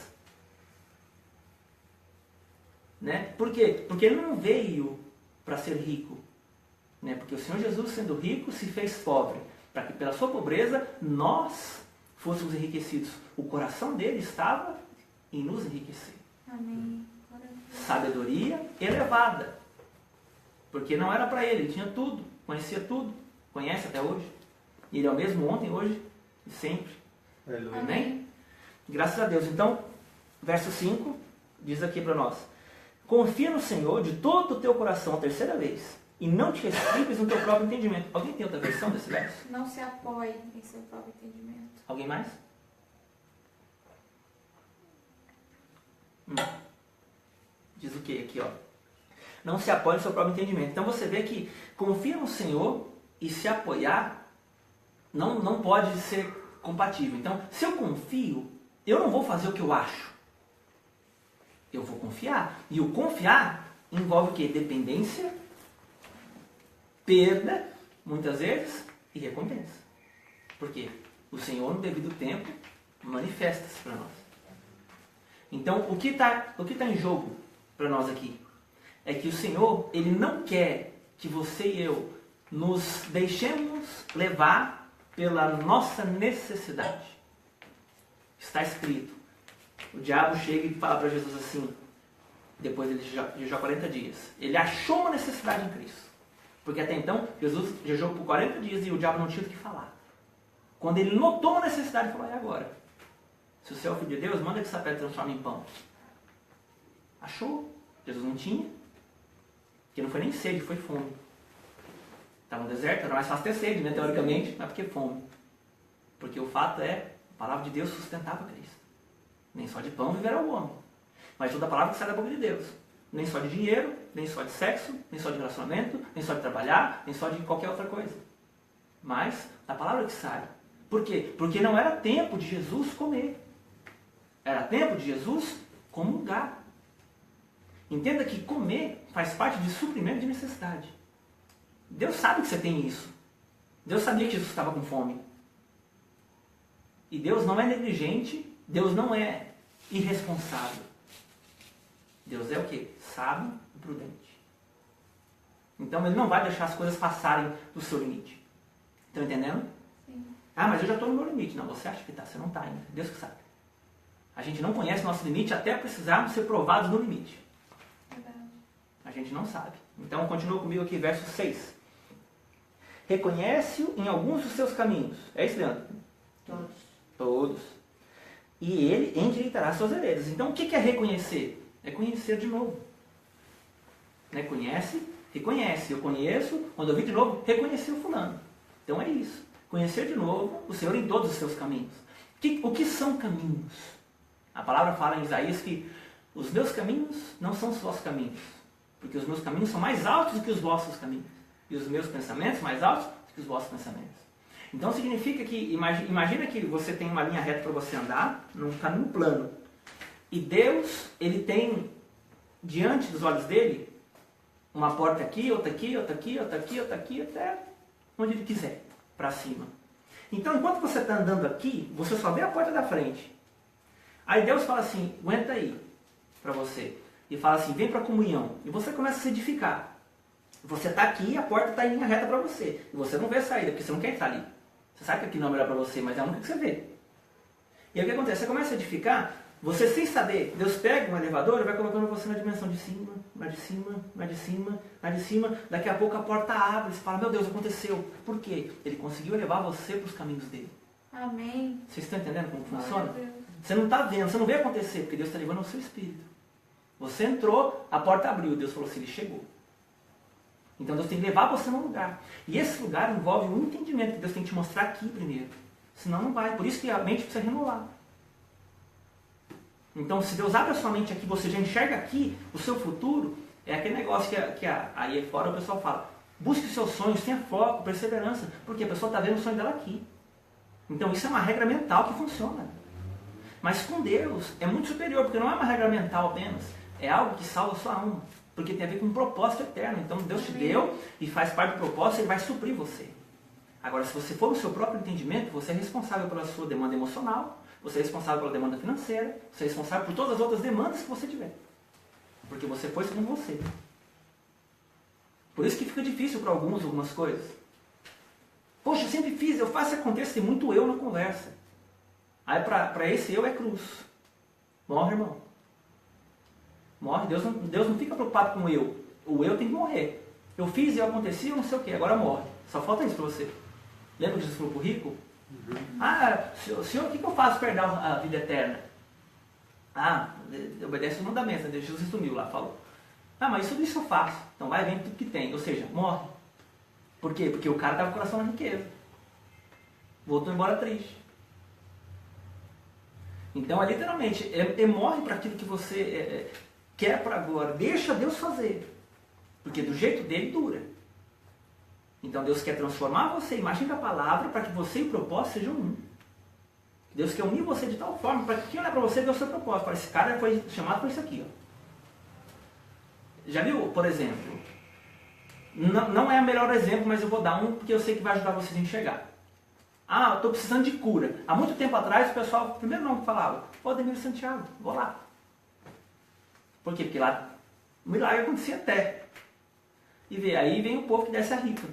Né? Por quê? Porque ele não veio para ser rico. Né? Porque o Senhor Jesus, sendo rico, se fez pobre, para que pela sua pobreza nós fôssemos enriquecidos. O coração dele estava em nos enriquecer. Amém. Sabedoria elevada. Porque não era para ele, ele tinha tudo, conhecia tudo, conhece até hoje. E ele é o mesmo ontem, hoje e sempre. Aleluia. Amém? Graças a Deus. Então, verso 5 diz aqui para nós: confia no Senhor de todo o teu coração, a terceira vez, e não te restribes no teu próprio entendimento. Alguém tem outra versão desse verso? Não se apoie em seu próprio entendimento. Alguém mais? Diz o que aqui, ó? Não se apoie no seu próprio entendimento. Então você vê que confia no Senhor e se apoiar não pode ser compatível. Então, se eu confio, eu não vou fazer o que eu acho. Eu vou confiar. E o confiar envolve o quê? Dependência, perda, muitas vezes, e recompensa. Por quê? O Senhor, no devido tempo, manifesta-se para nós. Então, o que está em jogo para nós aqui é que o Senhor, Ele não quer que você e eu nos deixemos levar pela nossa necessidade. Está escrito. O diabo chega e fala para Jesus assim, depois de jejuar 40 dias. Ele achou uma necessidade em Cristo. Porque até então, Jesus jejuou por 40 dias e o diabo não tinha o que falar. Quando ele notou uma necessidade, ele falou, e agora? Se você é o Filho de Deus, manda que essa pedra transforme em pão. Achou. Jesus não tinha. Porque não foi nem sede, foi fome. Estava no deserto, era mais fácil ter sede, né, teoricamente, mas porque fome. Porque o fato é, a palavra de Deus sustentava Cristo. Nem só de pão viverá o homem, mas toda a palavra que sai da boca de Deus. Nem só de dinheiro, nem só de sexo, nem só de relacionamento, nem só de trabalhar, nem só de qualquer outra coisa. Mas da palavra que sai. Por quê? Porque não era tempo de Jesus comer. Era tempo de Jesus comungar. Entenda que comer faz parte de suprimento de necessidade. Deus sabe que você tem isso. Deus sabia que Jesus estava com fome. E Deus não é negligente, Deus não é irresponsável. Deus é o quê? Sábio e prudente. Então Ele não vai deixar as coisas passarem do seu limite. Estão entendendo? Sim. Ah, mas eu já estou no meu limite. Não, você acha que está, você não está ainda. Deus que sabe. A gente não conhece o nosso limite até precisarmos ser provados no limite. Verdade. A gente não sabe. Então continua comigo aqui, verso 6. Reconhece-o em alguns dos seus caminhos. É isso, Leandro? Todos. E ele endireitará suas veredas. Então o que é reconhecer? É conhecer de novo. Né? Conhece, reconhece. Eu conheço, quando eu vi de novo, reconheci o fulano. Então é isso. Conhecer de novo o Senhor em todos os seus caminhos. O que são caminhos? A palavra fala em Isaías que os meus caminhos não são os vossos caminhos. Porque os meus caminhos são mais altos do que os vossos caminhos. E os meus pensamentos mais altos do que os vossos pensamentos. Então significa que, imagina que você tem uma linha reta para você andar, num caminho plano. E Deus, Ele tem diante dos olhos dele uma porta aqui, outra aqui, outra aqui, outra aqui, outra aqui, até onde Ele quiser, para cima. Então enquanto você está andando aqui, você só vê a porta da frente. Aí Deus fala assim, aguenta aí, para você. E fala assim, vem para a comunhão. E você começa a se edificar. Você está aqui e a porta está em linha reta para você. E você não vê a saída, porque você não quer entrar ali. Você sabe que aqui não é melhor para você, mas é a única que você vê. E aí o que acontece? Você começa a edificar, você sem saber, Deus pega um elevador e vai colocando você na dimensão de cima, mais de cima, mais de cima, mais de cima. Daqui a pouco a porta abre, você fala, meu Deus, aconteceu. Por quê? Ele conseguiu levar você para os caminhos dele. Amém. Vocês estão entendendo como funciona? Glória a Deus. Você não está vendo, você não vê acontecer, porque Deus está levando o seu espírito. Você entrou, a porta abriu, Deus falou assim, ele chegou. Então Deus tem que levar você num lugar. E esse lugar envolve um entendimento que Deus tem que te mostrar aqui primeiro. Senão não vai. Por isso que a mente precisa renovar. Então se Deus abre a sua mente aqui, você já enxerga aqui o seu futuro, é aquele negócio que aí fora o pessoal fala, busque os seus sonhos, tenha foco, perseverança. Porque a pessoa está vendo o sonho dela aqui. Então isso é uma regra mental que funciona. Mas com Deus é muito superior, porque não é uma regra mental apenas. É algo que salva a sua alma. Porque tem a ver com um propósito eterno. Então Deus te deu e faz parte do propósito, Ele vai suprir você. Agora, se você for no seu próprio entendimento, você é responsável pela sua demanda emocional, você é responsável pela demanda financeira, você é responsável por todas as outras demandas que você tiver. Porque você foi segundo você. Por isso que fica difícil para algumas coisas. Poxa, eu sempre fiz, eu faço e acontece, tem muito eu na conversa. Aí para esse eu é cruz. Morre, irmão. Morre. Deus não fica preocupado com o eu. O eu tem que morrer. Eu fiz e eu aconteci, eu não sei o que, agora morre. Só falta isso para você. Lembra que Jesus falou para o rico? Senhor, o que eu faço para herdar a vida eterna? Obedece os mandamentos. Jesus sumiu lá, falou. Mas tudo isso eu faço. Então vai vendo tudo que tem. Ou seja, morre. Por quê? Porque o cara estava com o coração na riqueza. Voltou embora triste. Então é literalmente, morre para aquilo que você quer para agora. Deixa Deus fazer. Porque do jeito dele dura. Então Deus quer transformar você, imagem da palavra, para que você e o propósito sejam um. Deus quer unir você de tal forma, para que quem olhar para você vê o seu propósito. Para esse cara foi chamado por isso aqui. Já viu, por exemplo, não é o melhor exemplo, mas eu vou dar um porque eu sei que vai ajudar vocês a enxergar. Eu estou precisando de cura. Há muito tempo atrás o pessoal, o primeiro nome que falava, Ademir Santiago, vou lá. Por quê? Porque lá o milagre acontecia até. E aí vem o povo que desce a ripa.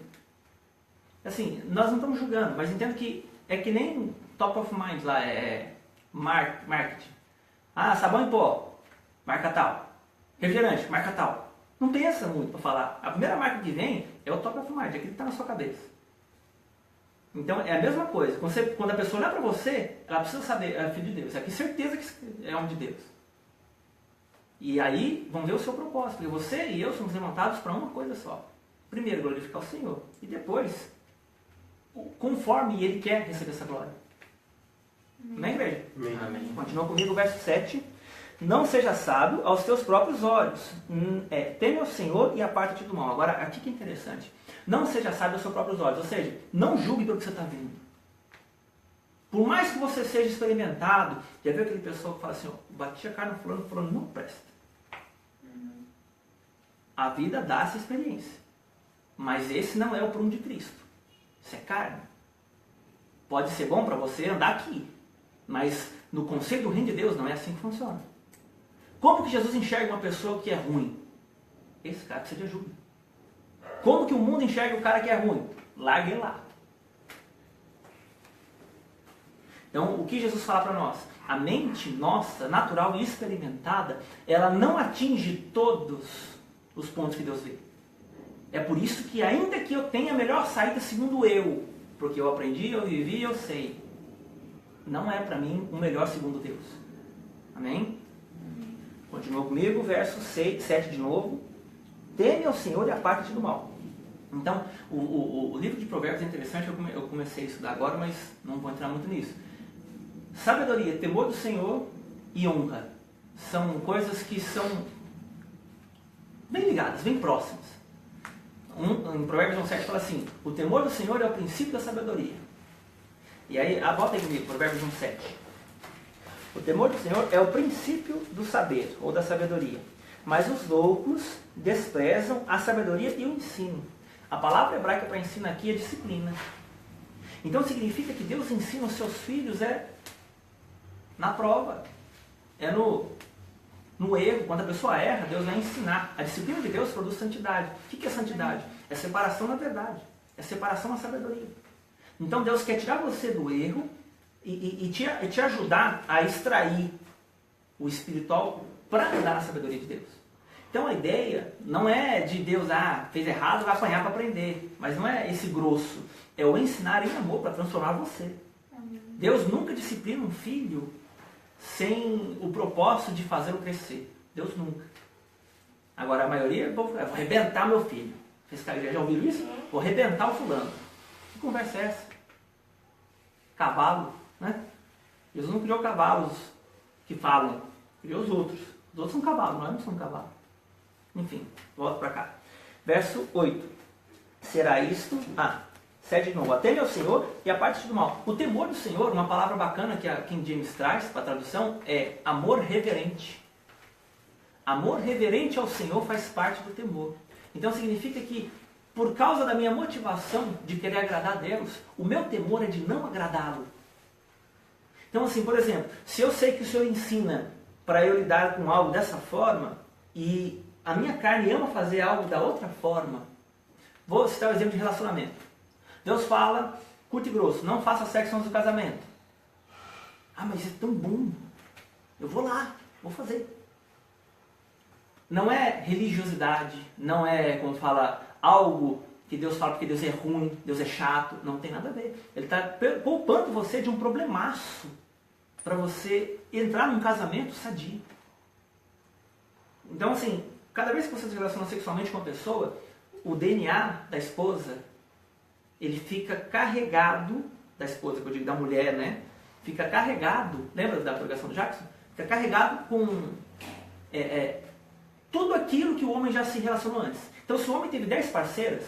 Assim, nós não estamos julgando, mas entendo que é que nem top of mind lá, marketing. Sabão em pó, marca tal. Refrigerante, marca tal. Não pensa muito para falar. A primeira marca que vem é o top of mind, aquilo que está na sua cabeça. Então é a mesma coisa. Quando a pessoa olhar para você, ela precisa saber, é filho de Deus. Aqui certeza que é homem de Deus. E aí vão ver o seu propósito. Porque você e eu somos levantados para uma coisa só. Primeiro, glorificar o Senhor. E depois, conforme Ele quer receber essa glória. Amém, igreja? Amém. Continua comigo o verso 7. Não seja sábio aos teus próprios olhos. Teme ao Senhor e aparta-te do mal. Agora, aqui que é interessante. Não seja sábio aos seus próprios olhos. Ou seja, não julgue pelo que você está vendo. Por mais que você seja experimentado, já viu aquele pessoal que fala assim, bati a cara no fulano não presta. A vida dá essa experiência. Mas esse não é o prumo de Cristo. Isso é carne. Pode ser bom para você andar aqui. Mas no conceito do reino de Deus não é assim que funciona. Como que Jesus enxerga uma pessoa que é ruim? Esse cara precisa de ajuda. Como que o mundo enxerga o cara que é ruim? Larga ele lá. Então, o que Jesus fala para nós? A mente nossa, natural e experimentada, ela não atinge todos os pontos que Deus vê. É por isso que ainda que eu tenha a melhor saída segundo eu, porque eu aprendi, eu vivi, eu sei, não é para mim o melhor segundo Deus. Amém? Continua comigo, verso 7 de novo. Teme ao Senhor e aparta-te do mal. Então, o livro de Provérbios é interessante, eu comecei a estudar agora, mas não vou entrar muito nisso. Sabedoria, temor do Senhor e honra são coisas que são bem ligadas, bem próximas. Em Provérbios 1,7 fala assim, o temor do Senhor é o princípio da sabedoria. E aí, bota aí comigo, Provérbios 1,7. O temor do Senhor é o princípio do saber, ou da sabedoria. Mas os loucos desprezam a sabedoria e o ensino. A palavra hebraica para ensino aqui é disciplina. Então significa que Deus ensina os seus filhos na prova. É no erro. Quando a pessoa erra, Deus vai ensinar. A disciplina de Deus produz santidade. O que é santidade? É separação da verdade. É separação da sabedoria. Então Deus quer tirar você do erro e te ajudar a extrair o espiritual para andar na sabedoria de Deus. Então a ideia não é de Deus, fez errado, vai apanhar para aprender. Mas não é esse grosso. É o ensinar em amor para transformar você. Deus nunca disciplina um filho sem o propósito de fazê-lo crescer. Deus nunca. Agora a maioria, vou arrebentar meu filho. Vocês já ouviram isso? Vou arrebentar o fulano. Que conversa é essa? Cavalo, né? Jesus não criou cavalos que falam, criou os outros. Os outros são cavalos, nós não somos cavalos. Enfim, volto para cá. Verso 8. Será 7 de novo. Teme ao Senhor e aparte-te do mal. O temor do Senhor, uma palavra bacana que a King James traz para a tradução, é amor reverente. Amor reverente ao Senhor faz parte do temor. Então significa que, por causa da minha motivação de querer agradar a Deus, o meu temor é de não agradá-lo. Então assim, por exemplo, se eu sei que o Senhor ensina para eu lidar com algo dessa forma, e a minha carne ama fazer algo da outra forma, vou citar o exemplo de relacionamento. Deus fala, curto e grosso, não faça sexo antes do casamento. Ah, mas isso é tão bom. Eu vou lá, vou fazer. Não é religiosidade, não é, como fala, algo que Deus fala porque Deus é ruim, Deus é chato, não tem nada a ver. Ele está poupando você de um problemaço para você entrar num casamento sadio. Então, assim, cada vez que você se relaciona sexualmente com uma pessoa, o DNA da esposa, ele fica carregado, da esposa, que eu digo da mulher, né? Fica carregado, lembra da pregação do Jackson? Fica carregado com tudo aquilo que o homem já se relacionou antes. Então, se o homem teve 10 parceiras,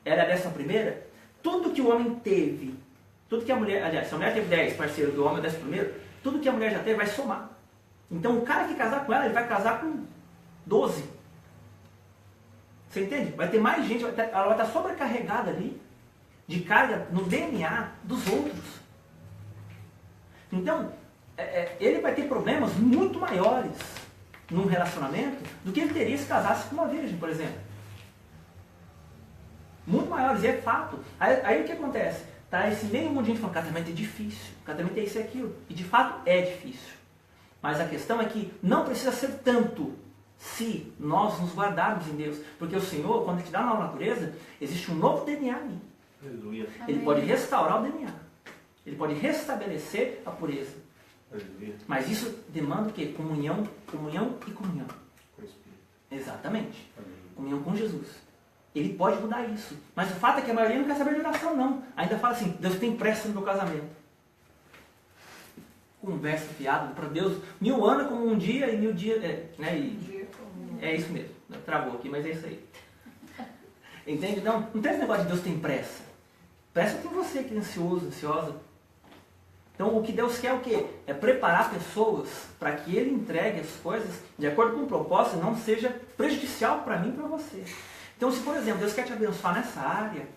ela é a 11ª, tudo que o homem teve, tudo que a mulher, aliás, se a mulher teve 10 parceiros do homem é o 11º, tudo que a mulher já teve vai somar. Então, o cara que casar com ela, ele vai casar com 12. Você entende? Vai ter mais gente, ela vai estar sobrecarregada ali de carga no DNA dos outros. Então, ele vai ter problemas muito maiores num relacionamento do que ele teria se casasse com uma virgem, por exemplo. Muito maiores, e é fato. Aí o que acontece? Tá esse meio mundo de gente falando, casamento é difícil, casamento é isso e aquilo. E de fato é difícil. Mas a questão é que não precisa ser tanto se nós nos guardarmos em Deus. Porque o Senhor, quando Ele te dá uma nova natureza, existe um novo DNA ali. Aleluia. Ele pode restaurar o DNA. Ele pode restabelecer a pureza. Aleluia. Mas isso demanda o quê? Comunhão, comunhão e comunhão. Com o Espírito. Exatamente. Amém. Comunhão com Jesus. Ele pode mudar isso. Mas o fato é que a maioria não quer saber de oração, não. Ainda fala assim, Deus tem pressa no meu casamento. Conversa fiada para Deus. 1000 anos como um dia e 1000 dias... É isso mesmo. Travou aqui, mas é isso aí. Entende? Não tem esse negócio de Deus tem pressa. Pressa tem você que é ansioso, ansiosa. Então o que Deus quer é o quê? É preparar pessoas para que Ele entregue as coisas de acordo com o propósito e não seja prejudicial para mim e para você. Então se, por exemplo, Deus quer te abençoar nessa área,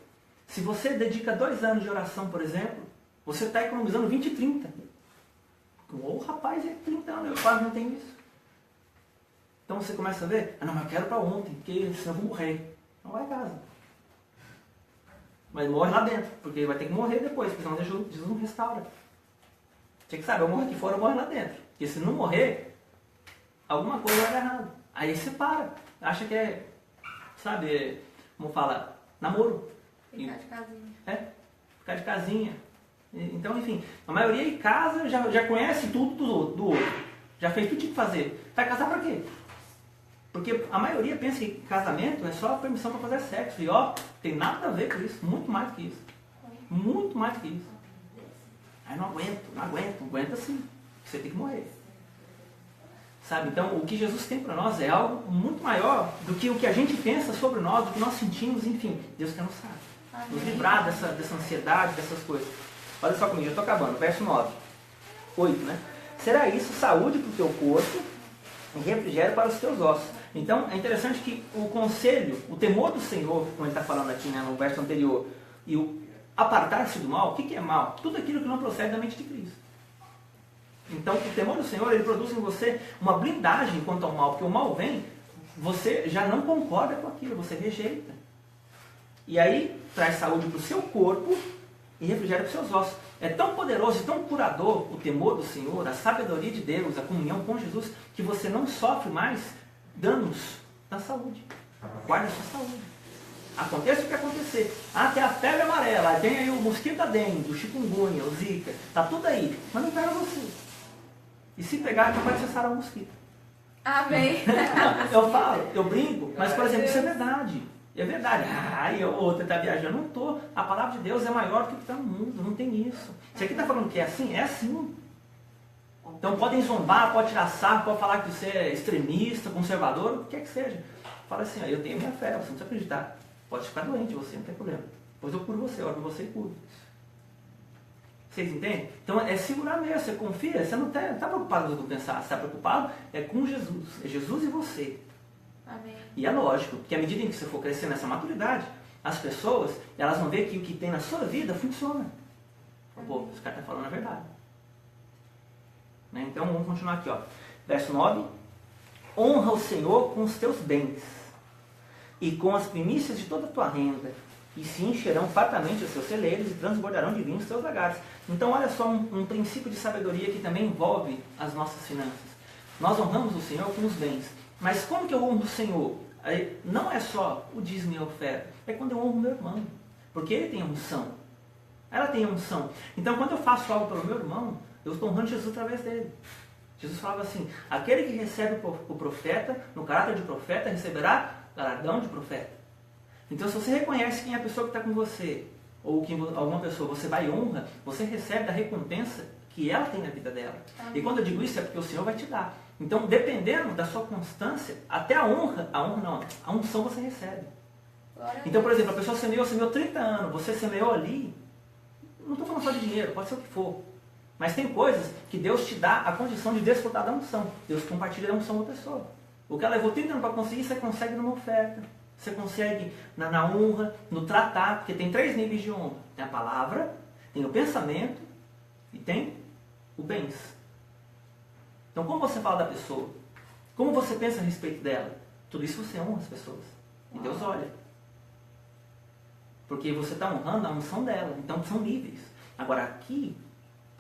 se você dedica 2 anos de oração, por exemplo, você está economizando 20 e 30. O rapaz é 30 anos, eu quase não tenho isso. Então você começa a ver, não, mas eu quero para ontem, porque senão eu vou morrer. Não vai em casa. Mas morre lá dentro, porque vai ter que morrer depois, porque senão Jesus não restaura. Tinha que saber, eu morro aqui fora, eu morro lá dentro. Porque se não morrer, alguma coisa vai dar errado. Aí você para, acha que é, sabe, como fala, namoro. Ficar de casinha. Ficar de casinha. Então, enfim, a maioria em casa já conhece tudo do outro. Já fez tudo que tinha que fazer. Vai casar pra quê? Porque a maioria pensa que casamento é só permissão para fazer sexo. E ó, tem nada a ver com isso. Muito mais do que isso. Muito mais do que isso. Aí não aguenta sim. Você tem que morrer. Sabe? Então, o que Jesus tem para nós é algo muito maior do que o que a gente pensa sobre nós, do que nós sentimos, enfim. Deus quer nos saber. Nos livrar dessa ansiedade, dessas coisas. Olha só comigo, já estou acabando. Verso 9. 8, né? Será isso saúde para o teu corpo e refrigério para os teus ossos. Então, é interessante que o conselho, o temor do Senhor, como ele está falando aqui, né, no verso anterior, e o apartar-se do mal, o que é mal? Tudo aquilo que não procede da mente de Cristo. Então, o temor do Senhor, ele produz em você uma blindagem quanto ao mal, porque o mal vem, você já não concorda com aquilo, você rejeita. E aí, traz saúde para o seu corpo e refrigério para os seus ossos. É tão poderoso e tão curador o temor do Senhor, a sabedoria de Deus, a comunhão com Jesus, que você não sofre mais danos na saúde. Guarda a sua saúde. Aconteça o que acontecer. Tem a febre amarela, tem aí o mosquito da dengue, o chikungunya, o zika, está tudo aí. Mas não pega você. E se pegar, não vai cessar o mosquito. Amém. Eu falo, eu brinco, mas por exemplo, isso é verdade. É verdade. Outra está viajando. Não estou. A palavra de Deus é maior do que está no mundo. Não tem isso. Se aqui está falando que é assim, é assim. Então podem zombar, pode tirar sarro, pode falar que você é extremista, conservador, o que quer que seja. Fala assim, eu tenho minha fé, você não precisa acreditar. Pode ficar doente, você não tem problema. Pois eu curo você, oro por você e curo. Vocês entendem? Então é segurar mesmo, você confia, você não está preocupado com pensar, você está preocupado com Jesus. É Jesus e você. Amém. E é lógico, que à medida em que você for crescendo nessa maturidade, as pessoas, elas vão ver que o que tem na sua vida funciona. Pô, esse cara está falando a verdade. Né? Então vamos continuar aqui, ó. Verso 9. Honra o Senhor com os teus bens e com as primícias de toda a tua renda, e se encherão fartamente os seus celeiros e transbordarão de vinho os teus lagares. Então olha só um princípio de sabedoria que também envolve as nossas finanças. Nós honramos o Senhor com os bens. Mas como que eu honro o Senhor? Não é só o dízimo e a oferta, é quando eu honro meu irmão. Porque ele tem unção. Ela tem unção. Então quando eu faço algo pelo meu irmão, eu estou honrando Jesus através dele. Jesus falava assim, aquele que recebe o profeta, no caráter de profeta, receberá galardão de profeta. Então se você reconhece quem é a pessoa que está com você, ou que alguma pessoa você vai e honra, você recebe a recompensa que ela tem na vida dela. E quando eu digo isso é porque o Senhor vai te dar. Então dependendo da sua constância, até a unção você recebe. Então por exemplo, a pessoa semeou 30 anos, você semeou ali, não estou falando só de dinheiro, pode ser o que for. Mas tem coisas que Deus te dá a condição de desfrutar da unção. Deus compartilha a unção com a pessoa. O que ela levou 30 anos para conseguir, você consegue numa oferta. Você consegue na honra, no tratar, porque tem 3 níveis de honra. Tem a palavra, tem o pensamento e tem o bens. Então como você fala da pessoa? Como você pensa a respeito dela? Tudo isso você honra as pessoas. E Deus olha. Porque você está honrando a unção dela. Então são níveis. Agora aqui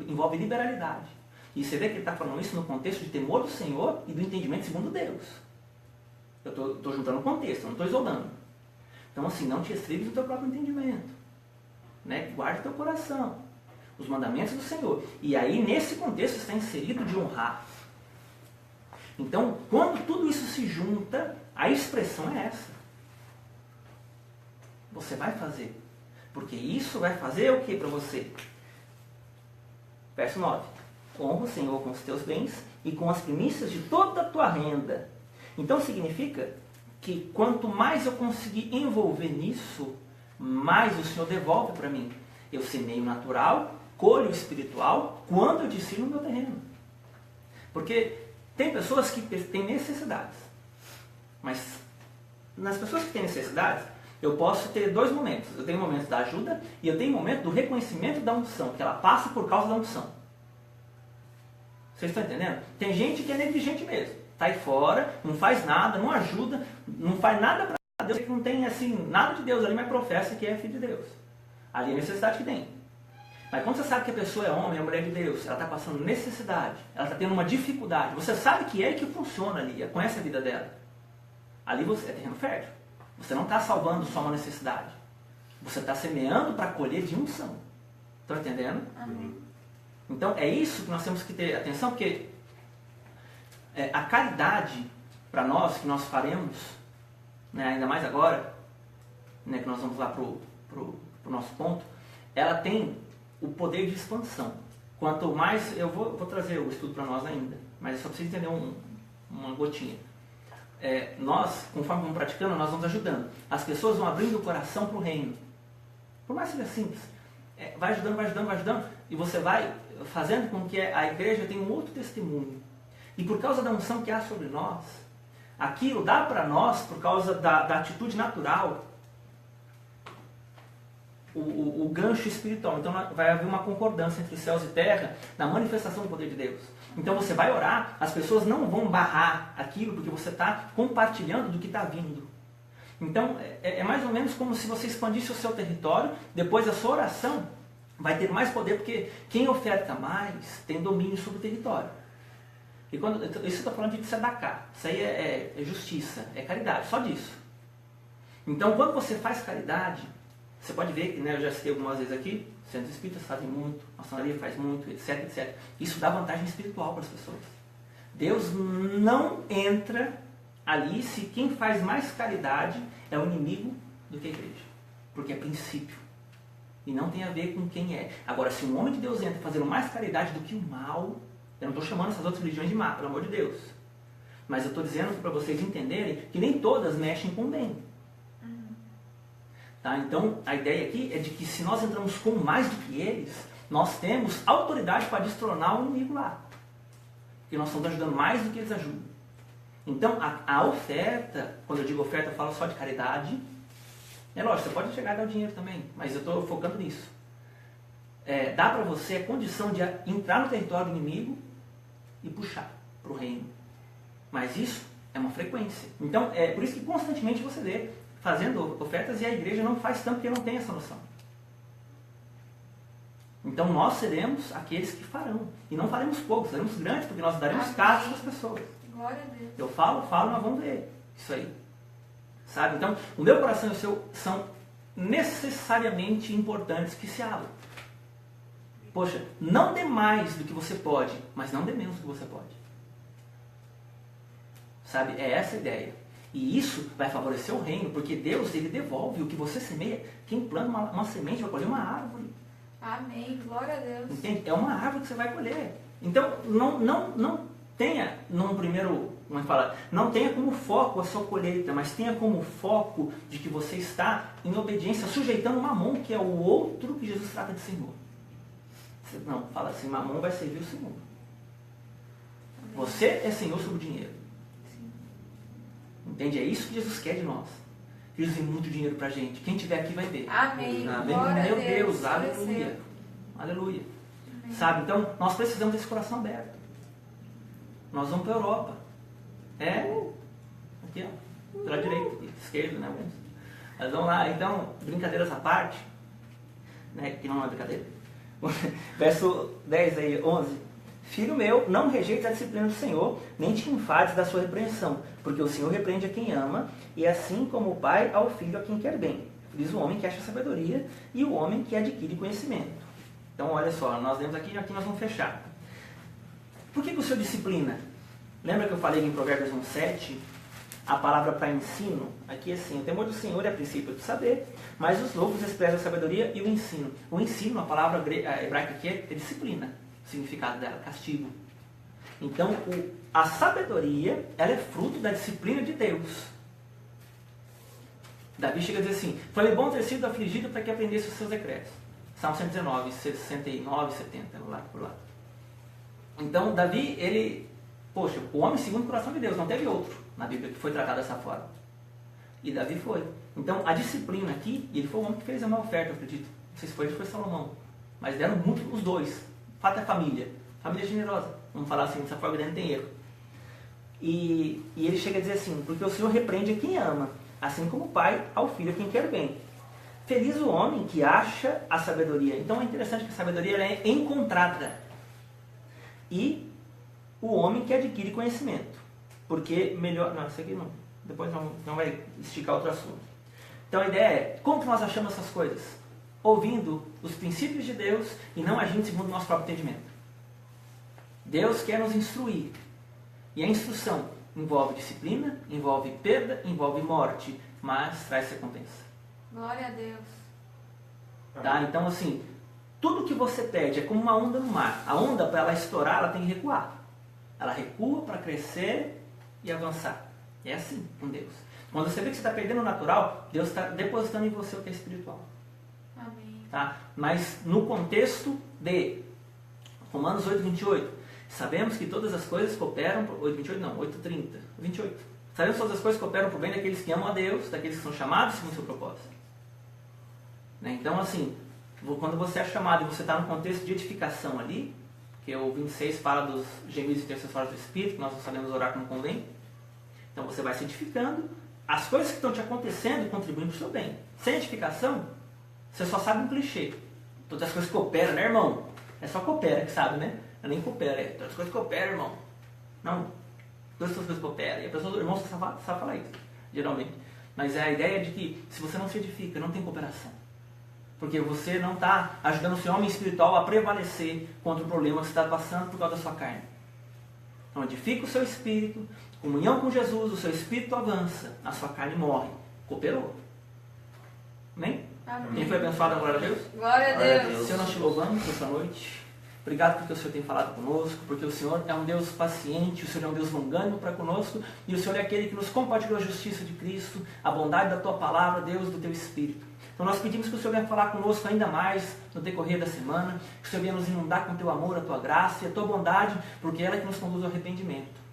envolve liberalidade. E você vê que ele está falando isso no contexto de temor do Senhor e do entendimento segundo Deus. Eu estou juntando o contexto, eu não estou isolando. Então assim, não te estribes no teu próprio entendimento. Né? Guarde teu coração. Os mandamentos do Senhor. E aí, nesse contexto, está inserido de honrar. Então, quando tudo isso se junta, a expressão é essa. Você vai fazer. Porque isso vai fazer o que para você? Verso 9. Honra o Senhor com os teus bens e com as primícias de toda a tua renda. Então significa que quanto mais eu conseguir envolver nisso, mais o Senhor devolve para mim. Eu semeio natural, colho espiritual, quando eu discerno o meu terreno. Porque tem pessoas que têm necessidades. Mas nas pessoas que têm necessidades, eu posso ter 2 momentos. Eu tenho o momento da ajuda e eu tenho o momento do reconhecimento da unção, que ela passa por causa da unção. Vocês estão entendendo? Tem gente que é negligente mesmo. Está aí fora, não faz nada, não ajuda, não faz nada para Deus, que não tem assim, nada de Deus ali, mas professa que é filho de Deus. Ali é a necessidade que tem. Mas quando você sabe que a pessoa é homem, é mulher de Deus, ela está passando necessidade, ela está tendo uma dificuldade, você sabe que é que funciona ali, conhece a vida dela. Ali você é terreno fértil. Você não está salvando só uma necessidade. Você está semeando para colher de unção. Estão entendendo? Amém. Então é isso que nós temos que ter atenção, porque a caridade para nós, que nós faremos, né, ainda mais agora, né, que nós vamos lá para o nosso ponto, ela tem o poder de expansão. Quanto mais, eu vou trazer o estudo para nós ainda, mas eu só preciso entender uma gotinha. Nós, conforme vamos praticando, nós vamos ajudando. As pessoas vão abrindo o coração para o reino. Por mais que seja simples. Vai ajudando, e você vai fazendo com que a igreja tenha um outro testemunho. E por causa da unção que há sobre nós, aquilo dá para nós, por causa da atitude natural, o gancho espiritual. Então vai haver uma concordância entre céus e terra na manifestação do poder de Deus. Então você vai orar, as pessoas não vão barrar aquilo, porque você está compartilhando do que está vindo. Então é mais ou menos como se você expandisse o seu território, depois a sua oração vai ter mais poder, porque quem oferta mais tem domínio sobre o território. E isso eu estou falando de tzedakah. Isso aí é justiça, é caridade, só disso. Então quando você faz caridade, você pode ver que, né, eu já citei algumas vezes aqui, centros espíritas fazem muito, a maçonaria faz muito, etc, etc. Isso dá vantagem espiritual para as pessoas. Deus não entra ali se quem faz mais caridade é o inimigo do que a igreja. Porque é princípio. E não tem a ver com quem é. Agora, se um homem de Deus entra fazendo mais caridade do que o mal, eu não estou chamando essas outras religiões de má, pelo amor de Deus. Mas eu estou dizendo para vocês entenderem que nem todas mexem com o bem. Tá? Então, a ideia aqui é de que se nós entramos com mais do que eles, nós temos autoridade para destronar o inimigo lá. Porque nós estamos ajudando mais do que eles ajudam. Então, a oferta, quando eu digo oferta, eu falo só de caridade. É lógico, você pode chegar a dar o dinheiro também, mas eu estou focando nisso. Dá para você a condição de entrar no território do inimigo e puxar para o reino. Mas isso é uma frequência. Então, é por isso que constantemente você vê fazendo ofertas e a igreja não faz tanto porque não tem essa noção. Então, nós seremos aqueles que farão. E não faremos poucos, faremos grandes, porque nós daremos casas para as pessoas. Glória a Deus. Eu falo, nós vamos ver isso aí. Sabe? Então, o meu coração e o seu são necessariamente importantes que se abram. Poxa, não dê mais do que você pode, mas não dê menos do que você pode. Sabe? É essa a ideia. E isso vai favorecer o reino, porque Deus, Ele devolve o que você semeia. Quem planta uma semente vai colher uma árvore. Amém. Glória a Deus. Entende? É uma árvore que você vai colher. Então, não tenha num primeiro, como é que fala? Não tenha como foco a sua colheita, mas tenha como foco de que você está em obediência, sujeitando Mamon, que é o outro que Jesus trata de Senhor. Você não, fala assim, Mamon vai servir o Senhor. Você é Senhor sobre o dinheiro. Entende? É isso que Jesus quer de nós. Jesus tem muito dinheiro pra gente. Quem tiver aqui vai ver. Amém. Amém. Glória Meu a Deus. aleluia. Aleluia. Amém. Sabe? Então, nós precisamos desse coração aberto. Nós vamos para a Europa. Aqui, ó. Pela direita, aqui, esquerda, né? Mas vamos lá. Então, brincadeiras à parte, né? Que não é brincadeira. Verso 10 aí, 11. Filho meu, não rejeite a disciplina do Senhor, nem te enfades da sua repreensão, porque o Senhor repreende a quem ama, e assim como o pai ao filho a quem quer bem. Diz o homem que acha sabedoria e o homem que adquire conhecimento. Então, olha só, nós lemos aqui nós vamos fechar. Por que o Senhor disciplina? Lembra que eu falei em Provérbios 1,7? A palavra para ensino, aqui é assim, o temor do Senhor é a princípio do saber, mas os loucos desprezam a sabedoria e o ensino. O ensino, a palavra hebraica aqui é disciplina. O significado dela, castigo. Então, a sabedoria, ela é fruto da disciplina de Deus. Davi chega a dizer assim, foi bom ter sido afligido para que aprendesse os seus decretos. Salmo 119, 69, 70, lá por lá. Então, Davi, o homem segundo o coração de Deus, não teve outro na Bíblia que foi tratado dessa forma. E Davi foi. Então, a disciplina aqui, ele foi o homem que fez a maior oferta, eu acredito. Não sei se foi ele ou foi Salomão. Mas deram muito os dois. O fato é família. Família generosa. Vamos falar assim, dessa forma não tem erro. E ele chega a dizer assim, porque o Senhor repreende a quem ama, assim como o pai ao filho a quem quer bem. Feliz o homem que acha a sabedoria. Então é interessante que a sabedoria ela é encontrada. E o homem que adquire conhecimento. Porque melhor... Não, isso aqui não. Depois não vai esticar outro assunto. Então a ideia é, como que nós achamos essas coisas? Ouvindo os princípios de Deus e não agindo segundo o nosso próprio entendimento. Deus quer nos instruir. E a instrução envolve disciplina, envolve perda, envolve morte, mas traz recompensa. Glória a Deus. Tá? Então, assim, tudo que você pede é como uma onda no mar. A onda, para ela estourar, ela tem que recuar. Ela recua para crescer e avançar. É assim com Deus. Quando você vê que você está perdendo o natural, Deus está depositando em você o que é espiritual. Amém. Tá? Mas no contexto de Romanos 8:28, sabemos que todas as coisas cooperam... 8:28 não, 8:30. 28. Sabemos que todas as coisas cooperam para o bem daqueles que amam a Deus, daqueles que são chamados segundo o seu propósito. Né? Então, assim, quando você é chamado e você está no contexto de edificação ali, que o 26 fala dos gemidos intercessórios do Espírito, que nós não sabemos orar como convém. Então você vai se edificando, as coisas que estão te acontecendo contribuem para o seu bem. Sem edificação, você só sabe um clichê. Todas as coisas cooperam, né, irmão? É só coopera que sabe, né? Não nem coopera, todas as coisas cooperam, irmão. Não, todas as coisas cooperam. E a pessoa, o irmão sabe falar isso, geralmente. Mas é a ideia de que se você não se edifica, não tem cooperação. Porque você não está ajudando o seu homem espiritual a prevalecer contra o problema que você está passando por causa da sua carne. Então edifica o seu espírito, comunhão com Jesus, o seu espírito avança, a sua carne morre. Cooperou. Amém? Amém. Quem foi abençoado, glória a Deus? Glória a Deus. Senhor, nós te louvamos essa noite. Obrigado porque o Senhor tem falado conosco, porque o Senhor é um Deus paciente, o Senhor é um Deus longânimo para conosco, e o Senhor é aquele que nos compartilhou a justiça de Cristo, a bondade da Tua palavra, Deus, do Teu Espírito. Então nós pedimos que o Senhor venha falar conosco ainda mais no decorrer da semana, que o Senhor venha nos inundar com o teu amor, a tua graça e a tua bondade, porque ela é que nos conduz ao arrependimento.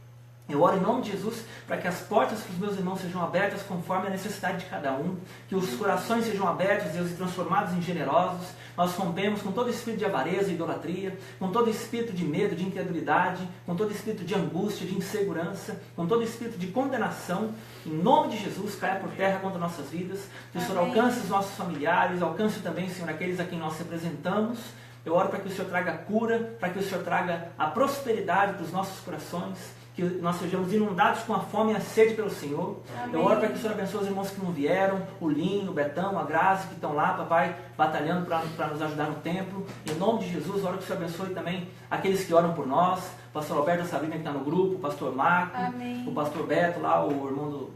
Eu oro em nome de Jesus para que as portas para os meus irmãos sejam abertas conforme a necessidade de cada um, que os corações sejam abertos, Deus, e transformados em generosos. Nós rompemos com todo espírito de avareza e idolatria, com todo espírito de medo, de incredulidade, com todo espírito de angústia, de insegurança, com todo espírito de condenação. Em nome de Jesus, caia por terra contra nossas vidas. Que o Senhor alcance os nossos familiares, alcance também, Senhor, aqueles a quem nós representamos. Eu oro para que o Senhor traga cura, para que o Senhor traga a prosperidade para os nossos corações, que nós sejamos inundados com a fome e a sede pelo Senhor. Amém. Eu oro para que o Senhor abençoe os irmãos que não vieram, o Linho, o Betão, a Grazi, que estão lá, papai, batalhando para nos ajudar no templo. Em nome de Jesus, eu oro que o Senhor abençoe também aqueles que oram por nós, o pastor Alberto, a Sabrina que está no grupo, o pastor Marco, Amém. o pastor Beto lá, o irmão do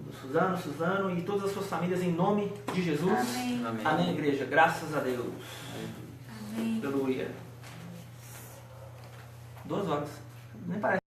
Suzano e todas as suas famílias, em nome de Jesus. Amém. Amém. Amém, igreja. Graças a Deus. Amém. Aleluia. 2 horas. Nem parece